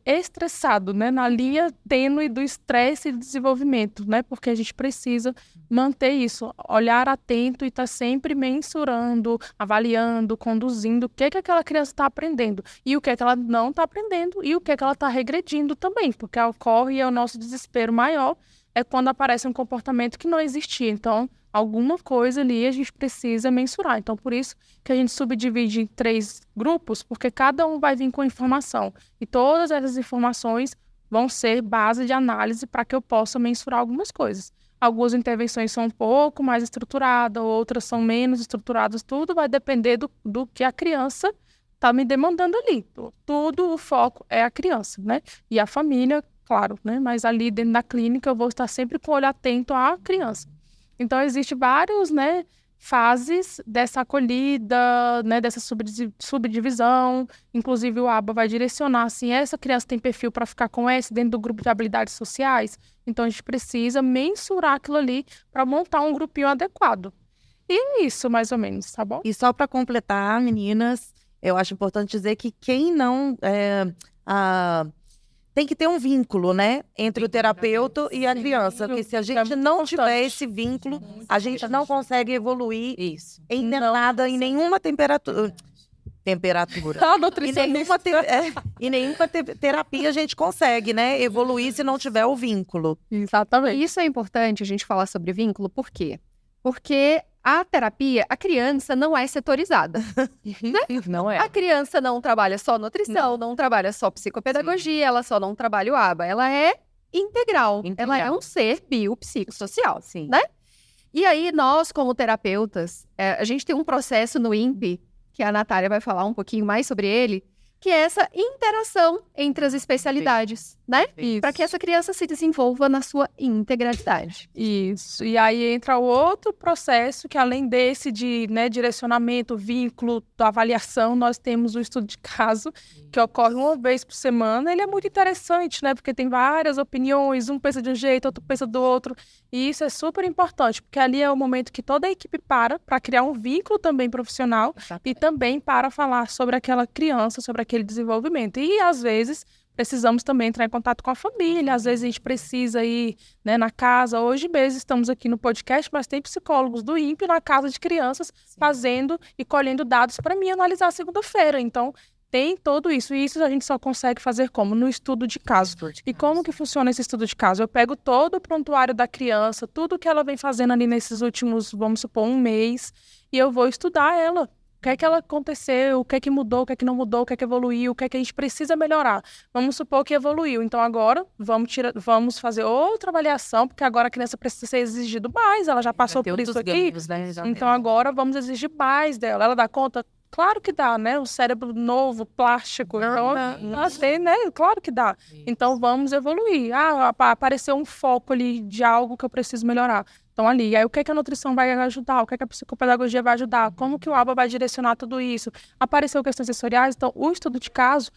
estressado, né? Na linha tênue do estresse e do desenvolvimento, né? Porque a gente precisa manter isso, olhar atento e estar sempre mensurando, avaliando, conduzindo o que aquela criança está aprendendo e o que ela não está aprendendo e o que ela está regredindo também, porque ocorre e é o nosso desespero maior é quando aparece um comportamento que não existia. Então, alguma coisa ali a gente precisa mensurar. Então, por isso que a gente subdivide em 3 grupos, porque cada um vai vir com informação e todas essas informações vão ser base de análise para que eu possa mensurar algumas coisas. Algumas intervenções são um pouco mais estruturadas, outras são menos estruturadas. Tudo vai depender do que a criança está me demandando ali. Tudo, o foco é a criança, né? E a família, claro, né? Mas ali dentro da clínica eu vou estar sempre com o olho atento à criança. Então, existem vários, né, fases dessa acolhida, né, dessa subdivisão. Inclusive, o ABA vai direcionar, assim, essa criança tem perfil para ficar com essa dentro do grupo de habilidades sociais. Então, a gente precisa mensurar aquilo ali para montar um grupinho adequado. E é isso, mais ou menos, tá bom? E só para completar, meninas, eu acho importante dizer que quem não... tem que ter um vínculo, né? Entre o terapeuta e a criança. Porque se a gente não tiver esse vínculo, a gente não consegue evoluir em nada, em nenhuma temperatura. Em nenhuma terapia a gente consegue, né? Evoluir se não tiver o vínculo. Exatamente. Isso é importante a gente falar sobre vínculo, por quê? Porque a terapia, a criança não é setorizada. Né? Não é. A criança não trabalha só nutrição, não trabalha só psicopedagogia, ela só não trabalha o ABA. Ela é integral. Ela é um ser biopsicossocial, né? E aí, nós, como terapeutas, a gente tem um processo no INPE que a Natália vai falar um pouquinho mais sobre ele, que é essa interação entre as especialidades, né? Isso. Para que essa criança se desenvolva na sua integralidade. Isso. E aí entra o outro processo que, além desse de, né, direcionamento, vínculo, da avaliação, nós temos o estudo de caso, que ocorre uma vez por semana. Ele é muito interessante, né? Porque tem várias opiniões, um pensa de um jeito, outro pensa do outro. E isso é super importante, porque ali é o momento que toda a equipe para criar um vínculo também profissional e também para falar sobre aquela criança, sobre aquele desenvolvimento. E, às vezes, precisamos também entrar em contato com a família, às vezes a gente precisa ir, né, na casa. Hoje mesmo estamos aqui no podcast, mas tem psicólogos do INPE na casa de crianças fazendo e colhendo dados para mim analisar segunda-feira. Então, tem tudo isso. E isso a gente só consegue fazer como? No estudo de caso. E como que funciona esse estudo de caso? Eu pego todo o prontuário da criança, tudo que ela vem fazendo ali nesses últimos, vamos supor, um mês, e eu vou estudar ela. O que é que ela aconteceu, o que é que mudou, o que é que não mudou, o que é que evoluiu, o que é que a gente precisa melhorar. Vamos supor que evoluiu. Então, agora, vamos fazer outra avaliação, porque agora a criança precisa ser exigido mais, ela já passou por isso aqui. Ganhos, né? Então, agora vamos exigir mais dela. Ela dá conta? Claro que dá, né? O cérebro novo, plástico. Então, assim, né? Claro que dá. Então, vamos evoluir. Apareceu um foco ali de algo que eu preciso melhorar. Então, ali. Aí, o que é que a nutrição vai ajudar? O que é que a psicopedagogia vai ajudar? Como que o ABA vai direcionar tudo isso? Apareceu questões sensoriais. Então, o estudo de caso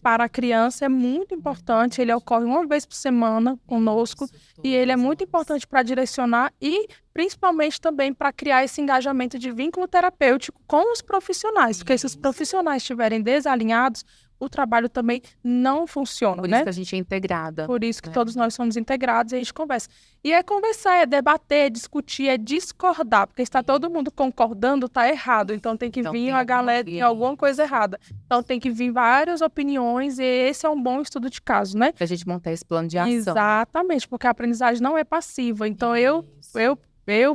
para a criança, é muito importante. Ele ocorre uma vez por semana conosco e ele é muito importante para direcionar e principalmente também para criar esse engajamento de vínculo terapêutico com os profissionais, porque se os profissionais estiverem desalinhados, o trabalho também não funciona, Por né? isso que a gente é integrada. Por isso que todos nós somos integrados e a gente conversa. E é conversar, é debater, é discutir, é discordar, porque está todo mundo concordando, está errado. Então tem que vir a galera em alguma coisa errada. Então tem que vir várias opiniões e esse é um bom estudo de caso, né? Pra gente montar esse plano de ação. Exatamente, porque a aprendizagem não é passiva. Então eu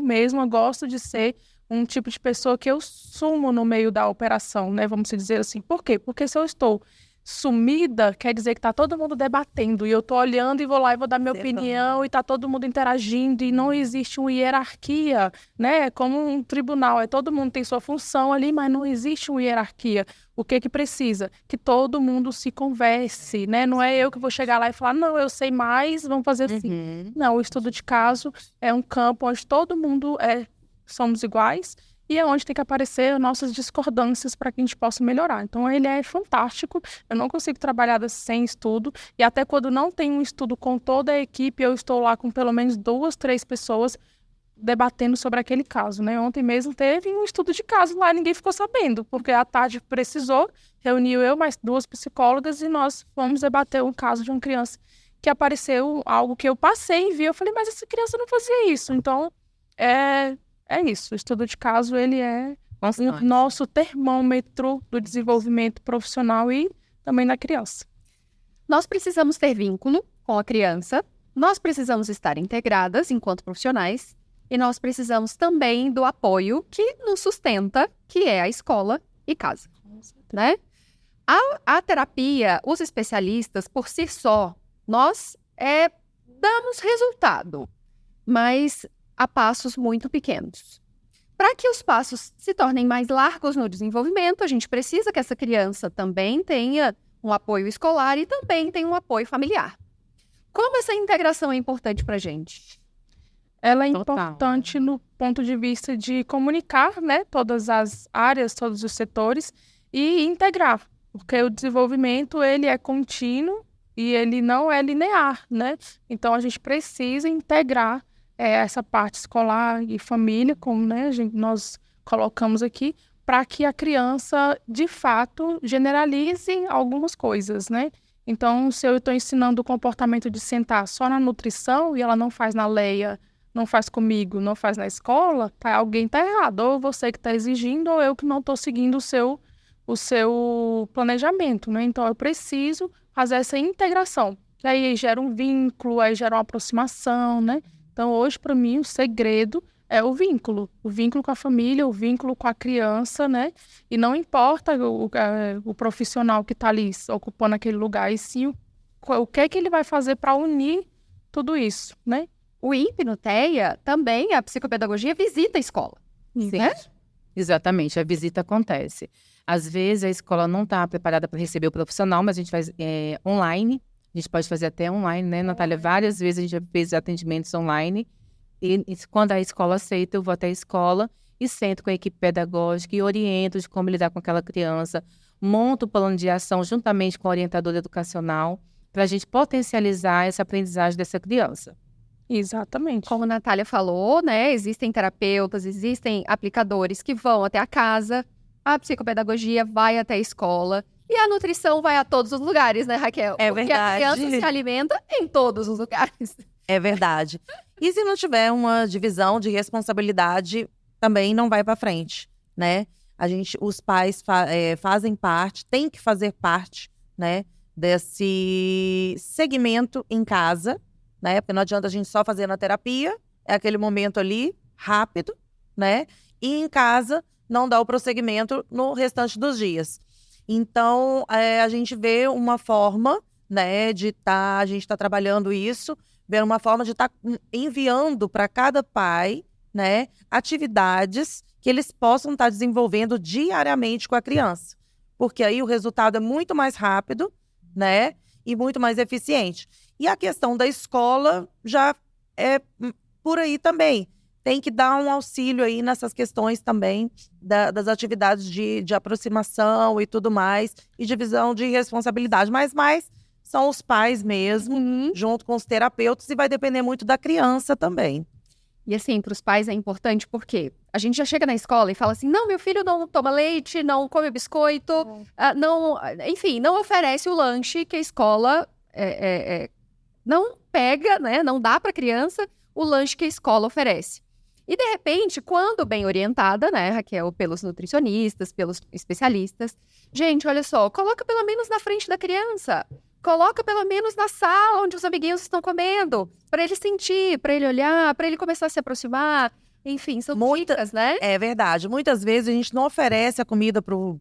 mesma gosto de ser um tipo de pessoa que eu sumo no meio da operação, né? Vamos dizer assim. Por quê? Porque se eu estou sumida, quer dizer que tá todo mundo debatendo e eu tô olhando e vou lá e vou dar minha opinião e tá todo mundo interagindo e não existe uma hierarquia, né? Como um tribunal, todo mundo tem sua função ali, mas não existe uma hierarquia. O que precisa? Que todo mundo se converse, né? Não é eu que vou chegar lá e falar, não, eu sei mais, vamos fazer assim. Não, o estudo de caso é um campo onde todo mundo somos iguais e é onde tem que aparecer nossas discordâncias para que a gente possa melhorar. Então, ele é fantástico. Eu não consigo trabalhar sem estudo. E até quando não tem um estudo com toda a equipe, eu estou lá com pelo menos 2, 3 pessoas debatendo sobre aquele caso, né? Ontem mesmo teve um estudo de caso lá, ninguém ficou sabendo, porque à tarde precisou, reuniu eu mais 2 psicólogas e nós fomos debater um caso de uma criança que apareceu algo que eu passei e vi. Eu falei, mas essa criança não fazia isso. Então, é isso, o estudo de caso, ele é o nosso termômetro do desenvolvimento profissional e também da criança. Nós precisamos ter vínculo com a criança, nós precisamos estar integradas enquanto profissionais e nós precisamos também do apoio que nos sustenta, que é a escola e casa, né? A terapia, os especialistas, por si só, nós damos resultado, mas a passos muito pequenos. Para que os passos se tornem mais largos no desenvolvimento, a gente precisa que essa criança também tenha um apoio escolar e também tenha um apoio familiar. Como essa integração é importante para a gente? Ela é importante no ponto de vista de comunicar, né, todas as áreas, todos os setores e integrar, porque o desenvolvimento ele é contínuo e ele não é linear, né? Então a gente precisa integrar essa parte escolar e família, como, né, nós colocamos aqui, para que a criança, de fato, generalize algumas coisas, né? Então, se eu estou ensinando o comportamento de sentar só na nutrição e ela não faz na Leia, não faz comigo, não faz na escola, alguém está errado. Ou você que está exigindo, ou eu que não estou seguindo o seu planejamento, né? Então, eu preciso fazer essa integração. E aí gera um vínculo, aí gera uma aproximação, né? Então, hoje, para mim, o segredo é o vínculo com a família, o vínculo com a criança, né? E não importa o profissional que está ali ocupando aquele lugar, e sim o que é que ele vai fazer para unir tudo isso, né? O INPE no TEA, também a psicopedagogia visita a escola, né? Exatamente, a visita acontece. Às vezes a escola não está preparada para receber o profissional, mas a gente faz online. A gente pode fazer até online, né, Natália? Várias vezes a gente já fez atendimentos online. E quando a escola aceita, eu vou até a escola e sento com a equipe pedagógica e oriento de como lidar com aquela criança. Monto o plano de ação juntamente com a orientadora educacional para a gente potencializar essa aprendizagem dessa criança. Exatamente. Como a Natália falou, né, existem terapeutas, existem aplicadores que vão até a casa, a psicopedagogia vai até a escola e a nutrição vai a todos os lugares, né, Raquel? É Porque verdade. a criança se alimenta em todos os lugares. É verdade. E se não tiver uma divisão de responsabilidade, também não vai para frente, né? Os pais fazem parte, têm que fazer parte, né, desse segmento em casa, né? Porque não adianta a gente só fazer na terapia, é aquele momento ali, rápido, né? E em casa não dá o prosseguimento no restante dos dias. Então, a gente vê uma forma, né, a gente está trabalhando isso, ver uma forma de estar enviando para cada pai, né, atividades que eles possam estar desenvolvendo diariamente com a criança. Porque aí o resultado é muito mais rápido, né, e muito mais eficiente. E a questão da escola já é por aí também. Tem que dar um auxílio aí nessas questões também das atividades de aproximação e tudo mais, e divisão de responsabilidade. Mas mais são os pais mesmo, junto com os terapeutas, e vai depender muito da criança também. E assim, para os pais é importante porque a gente já chega na escola e fala assim, não, meu filho não toma leite, não come biscoito, enfim, não oferece o lanche que a escola não pega, né, não dá para a criança o lanche que a escola oferece. E, de repente, quando bem orientada, né, Raquel, pelos nutricionistas, pelos especialistas, gente, olha só, coloca pelo menos na frente da criança. Coloca pelo menos na sala onde os amiguinhos estão comendo, para ele sentir, para ele olhar, para ele começar a se aproximar. Enfim, são dicas, né? É verdade. Muitas vezes a gente não oferece a comida pro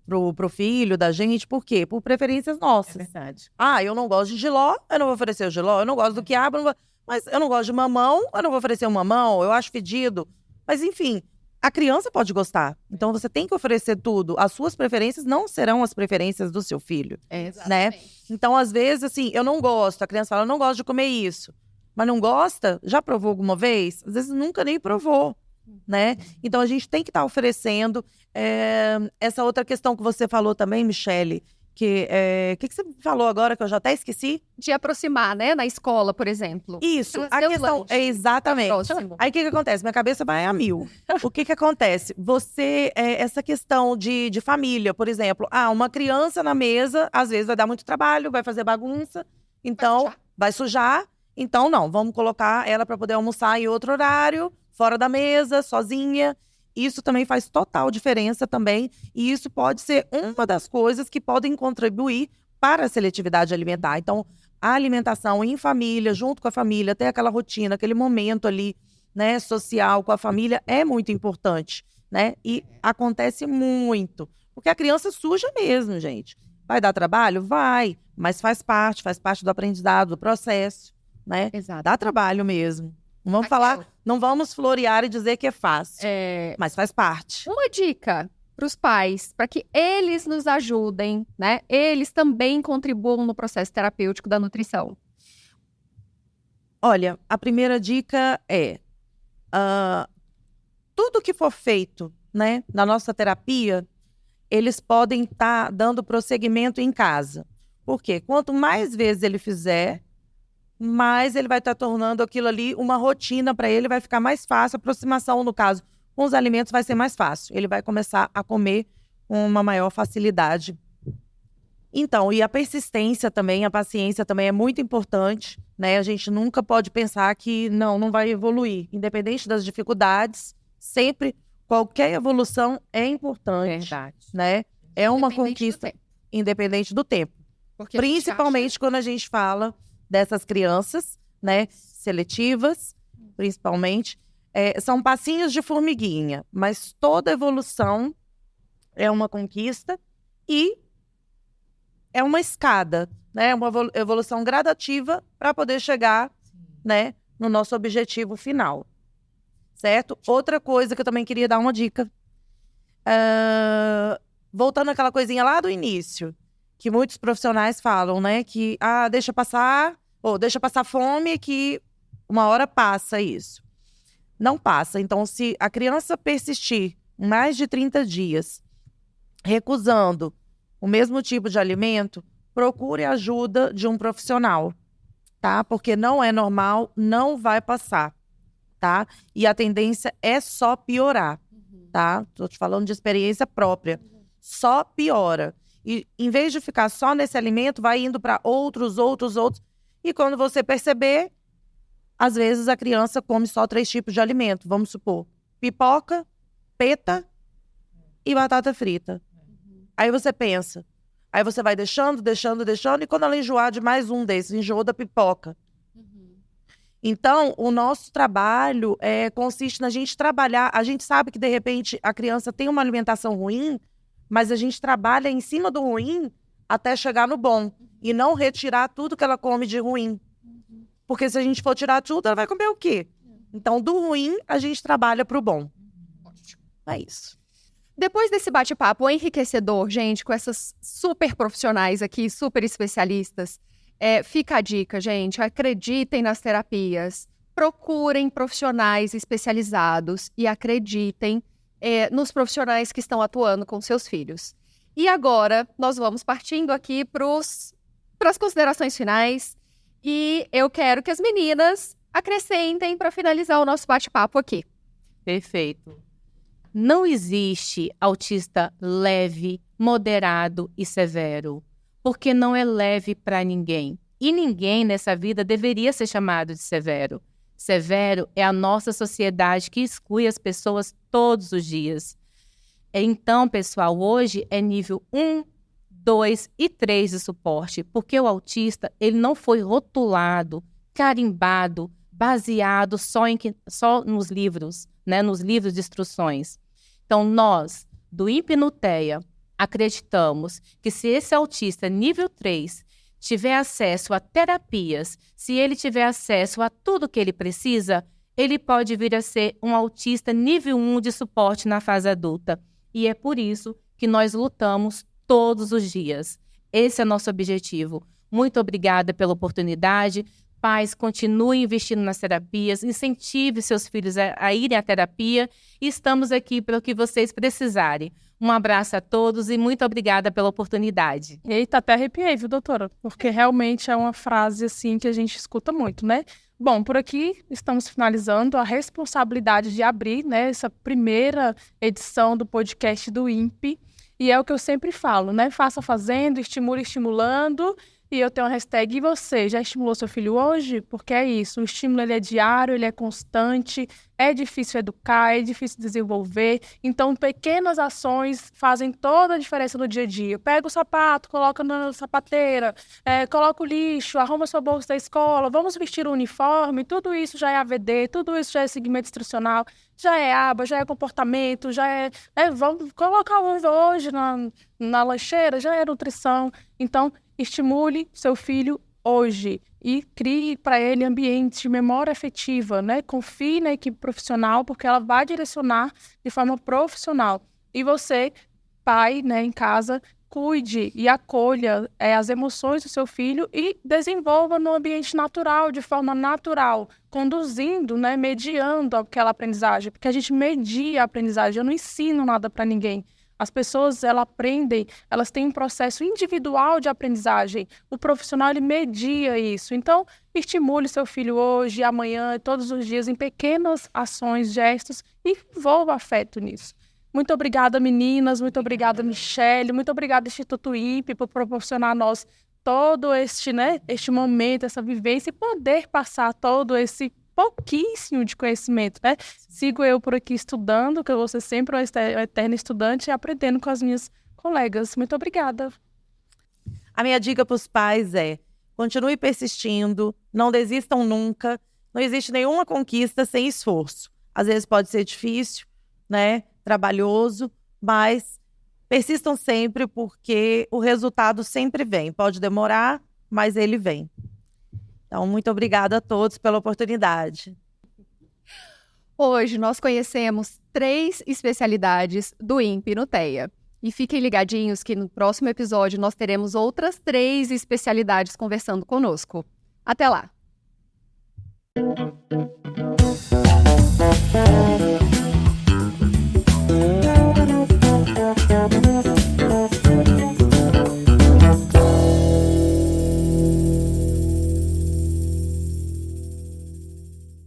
filho da gente, por quê? Por preferências nossas. É verdade. Ah, eu não gosto de jiló, eu não vou oferecer o jiló. Eu não gosto do quiabo, mas eu não gosto de mamão, eu não vou oferecer o mamão. Eu acho fedido. Mas, enfim, a criança pode gostar. Então, você tem que oferecer tudo. As suas preferências não serão as preferências do seu filho, né? Então, às vezes, assim, eu não gosto. A criança fala, eu não gosto de comer isso. Mas não gosta? Já provou alguma vez? Às vezes, nunca nem provou, né? Então, a gente tem que estar oferecendo. Essa outra questão que você falou também, Michele, que você falou agora que eu já até esqueci? De aproximar, né? Na escola, por exemplo. Isso, a Trazer o questão lanche. é exatamente. Próximo. Aí o que acontece? Minha cabeça vai a mil. O que acontece? Essa questão de família, por exemplo, uma criança na mesa, às vezes vai dar muito trabalho, vai fazer bagunça, então vai sujar. Então, não, vamos colocar ela para poder almoçar em outro horário, fora da mesa, sozinha. Isso também faz total diferença também, e isso pode ser uma das coisas que podem contribuir para a seletividade alimentar. Então, a alimentação em família, junto com a família, ter aquela rotina, aquele momento ali, né, social com a família é muito importante, né? E acontece muito, porque a criança suja mesmo, gente. Vai dar trabalho? Vai, mas faz parte do aprendizado, do processo, né? Exato. Dá trabalho mesmo. Não vamos Raquel. falar, não vamos florear e dizer que é fácil, mas faz parte. Uma dica para os pais, para que eles nos ajudem, né? Eles também contribuam no processo terapêutico da nutrição. Olha, a primeira dica é tudo que for feito, né, na nossa terapia, eles podem estar dando prosseguimento em casa. Por quê? Quanto mais vezes ele fizer, mais ele vai estar tornando aquilo ali uma rotina para ele, vai ficar mais fácil. A aproximação, no caso, com os alimentos vai ser mais fácil. Ele vai começar a comer com uma maior facilidade. Então, e a persistência também, a paciência também é muito importante, né? A gente nunca pode pensar que não vai evoluir. Independente das dificuldades, sempre, qualquer evolução é importante, Verdade. né? É uma Independente do conquista tempo. independente do tempo. Porque a gente Principalmente quando a gente fala dessas crianças, né, seletivas, principalmente, são passinhos de formiguinha, mas toda evolução é uma conquista e é uma escada, né, uma evolução gradativa para poder chegar, né, no nosso objetivo final, certo? Outra coisa que eu também queria dar uma dica, Voltando àquela coisinha lá do início, que muitos profissionais falam, né? Que deixa passar, ou deixa passar fome, que uma hora passa isso. Não passa. Então, se a criança persistir mais de 30 dias recusando o mesmo tipo de alimento, procure a ajuda de um profissional, tá? Porque não é normal, não vai passar, tá? E a tendência é só piorar, tá? Tô te falando de experiência própria. Só piora. E em vez de ficar só nesse alimento, vai indo para outros. E quando você perceber, às vezes a criança come só 3 tipos de alimento. Vamos supor, pipoca, peta e batata frita. Aí você pensa. Aí você vai deixando. E quando ela enjoar de mais um desses, enjoou da pipoca. Então, o nosso trabalho consiste na gente trabalhar. A gente sabe que, de repente, a criança tem uma alimentação ruim, mas a gente trabalha em cima do ruim até chegar no bom. E não retirar tudo que ela come de ruim. Porque se a gente for tirar tudo, ela vai comer o quê? Então, do ruim, a gente trabalha para o bom. É isso. Depois desse bate-papo enriquecedor, gente, com essas super profissionais aqui, super especialistas, fica a dica, gente, acreditem nas terapias, procurem profissionais especializados e acreditem nos profissionais que estão atuando com seus filhos. E agora, nós vamos partindo aqui para as considerações finais e eu quero que as meninas acrescentem para finalizar o nosso bate-papo aqui. Perfeito. Não existe autista leve, moderado e severo, porque não é leve para ninguém. E ninguém nessa vida deveria ser chamado de severo. Severo é a nossa sociedade que exclui as pessoas todos os dias. Então, pessoal, hoje é nível 1, 2 e 3 de suporte, porque o autista ele não foi rotulado, carimbado, baseado só nos livros, né, nos livros de instruções. Então, nós, do INPE Nuteia, acreditamos que se esse autista nível 3 tiver acesso a terapias, se ele tiver acesso a tudo que ele precisa, ele pode vir a ser um autista nível 1 de suporte na fase adulta. E é por isso que nós lutamos todos os dias. Esse é nosso objetivo. Muito obrigada pela oportunidade. Pais, continuem investindo nas terapias, incentive seus filhos a irem à terapia e estamos aqui para o que vocês precisarem. Um abraço a todos e muito obrigada pela oportunidade. Eita, até arrepiei, viu, doutora? Porque realmente é uma frase, assim, que a gente escuta muito, né? Bom, por aqui estamos finalizando a responsabilidade de abrir, né, essa primeira edição do podcast do INPE. E é o que eu sempre falo, né? Faça fazendo, estimule estimulando. E eu tenho uma hashtag, e você, já estimulou seu filho hoje? Porque é isso, o estímulo ele é diário, ele é constante, é difícil educar, é difícil desenvolver. Então, pequenas ações fazem toda a diferença no dia a dia. Pega o sapato, coloca na sapateira, coloca o lixo, arruma sua bolsa da escola, vamos vestir o uniforme, tudo isso já é AVD, tudo isso já é segmento instrucional, já é aba, já é comportamento, já vamos colocar hoje na lancheira, já é nutrição. Então, estimule seu filho hoje e crie para ele ambientes de memória afetiva, né? Confie na equipe profissional, porque ela vai direcionar de forma profissional. E você, pai, né, em casa, cuide e acolha as emoções do seu filho e desenvolva no ambiente natural, de forma natural, conduzindo, né, mediando aquela aprendizagem, porque a gente media a aprendizagem, eu não ensino nada para ninguém. As pessoas, elas aprendem, elas têm um processo individual de aprendizagem. O profissional, ele media isso. Então, estimule seu filho hoje, amanhã, todos os dias, em pequenas ações, gestos, e envolva afeto nisso. Muito obrigada, meninas. Muito obrigada, Michele. Muito obrigada, Instituto INPE, por proporcionar a nós todo este momento, essa vivência, e poder passar todo esse pouquíssimo de conhecimento, né? Sigo eu por aqui estudando, que eu vou ser sempre uma eterna estudante e aprendendo com as minhas colegas. Muito obrigada. A minha dica para os pais é: continue persistindo, não desistam nunca. Não existe nenhuma conquista sem esforço. Às vezes pode ser difícil, né? Trabalhoso, mas persistam sempre, porque o resultado sempre vem. Pode demorar, mas ele vem. Então, muito obrigada a todos pela oportunidade. Hoje nós conhecemos 3 especialidades do INPE no TEA. E fiquem ligadinhos que no próximo episódio nós teremos outras 3 especialidades conversando conosco. Até lá!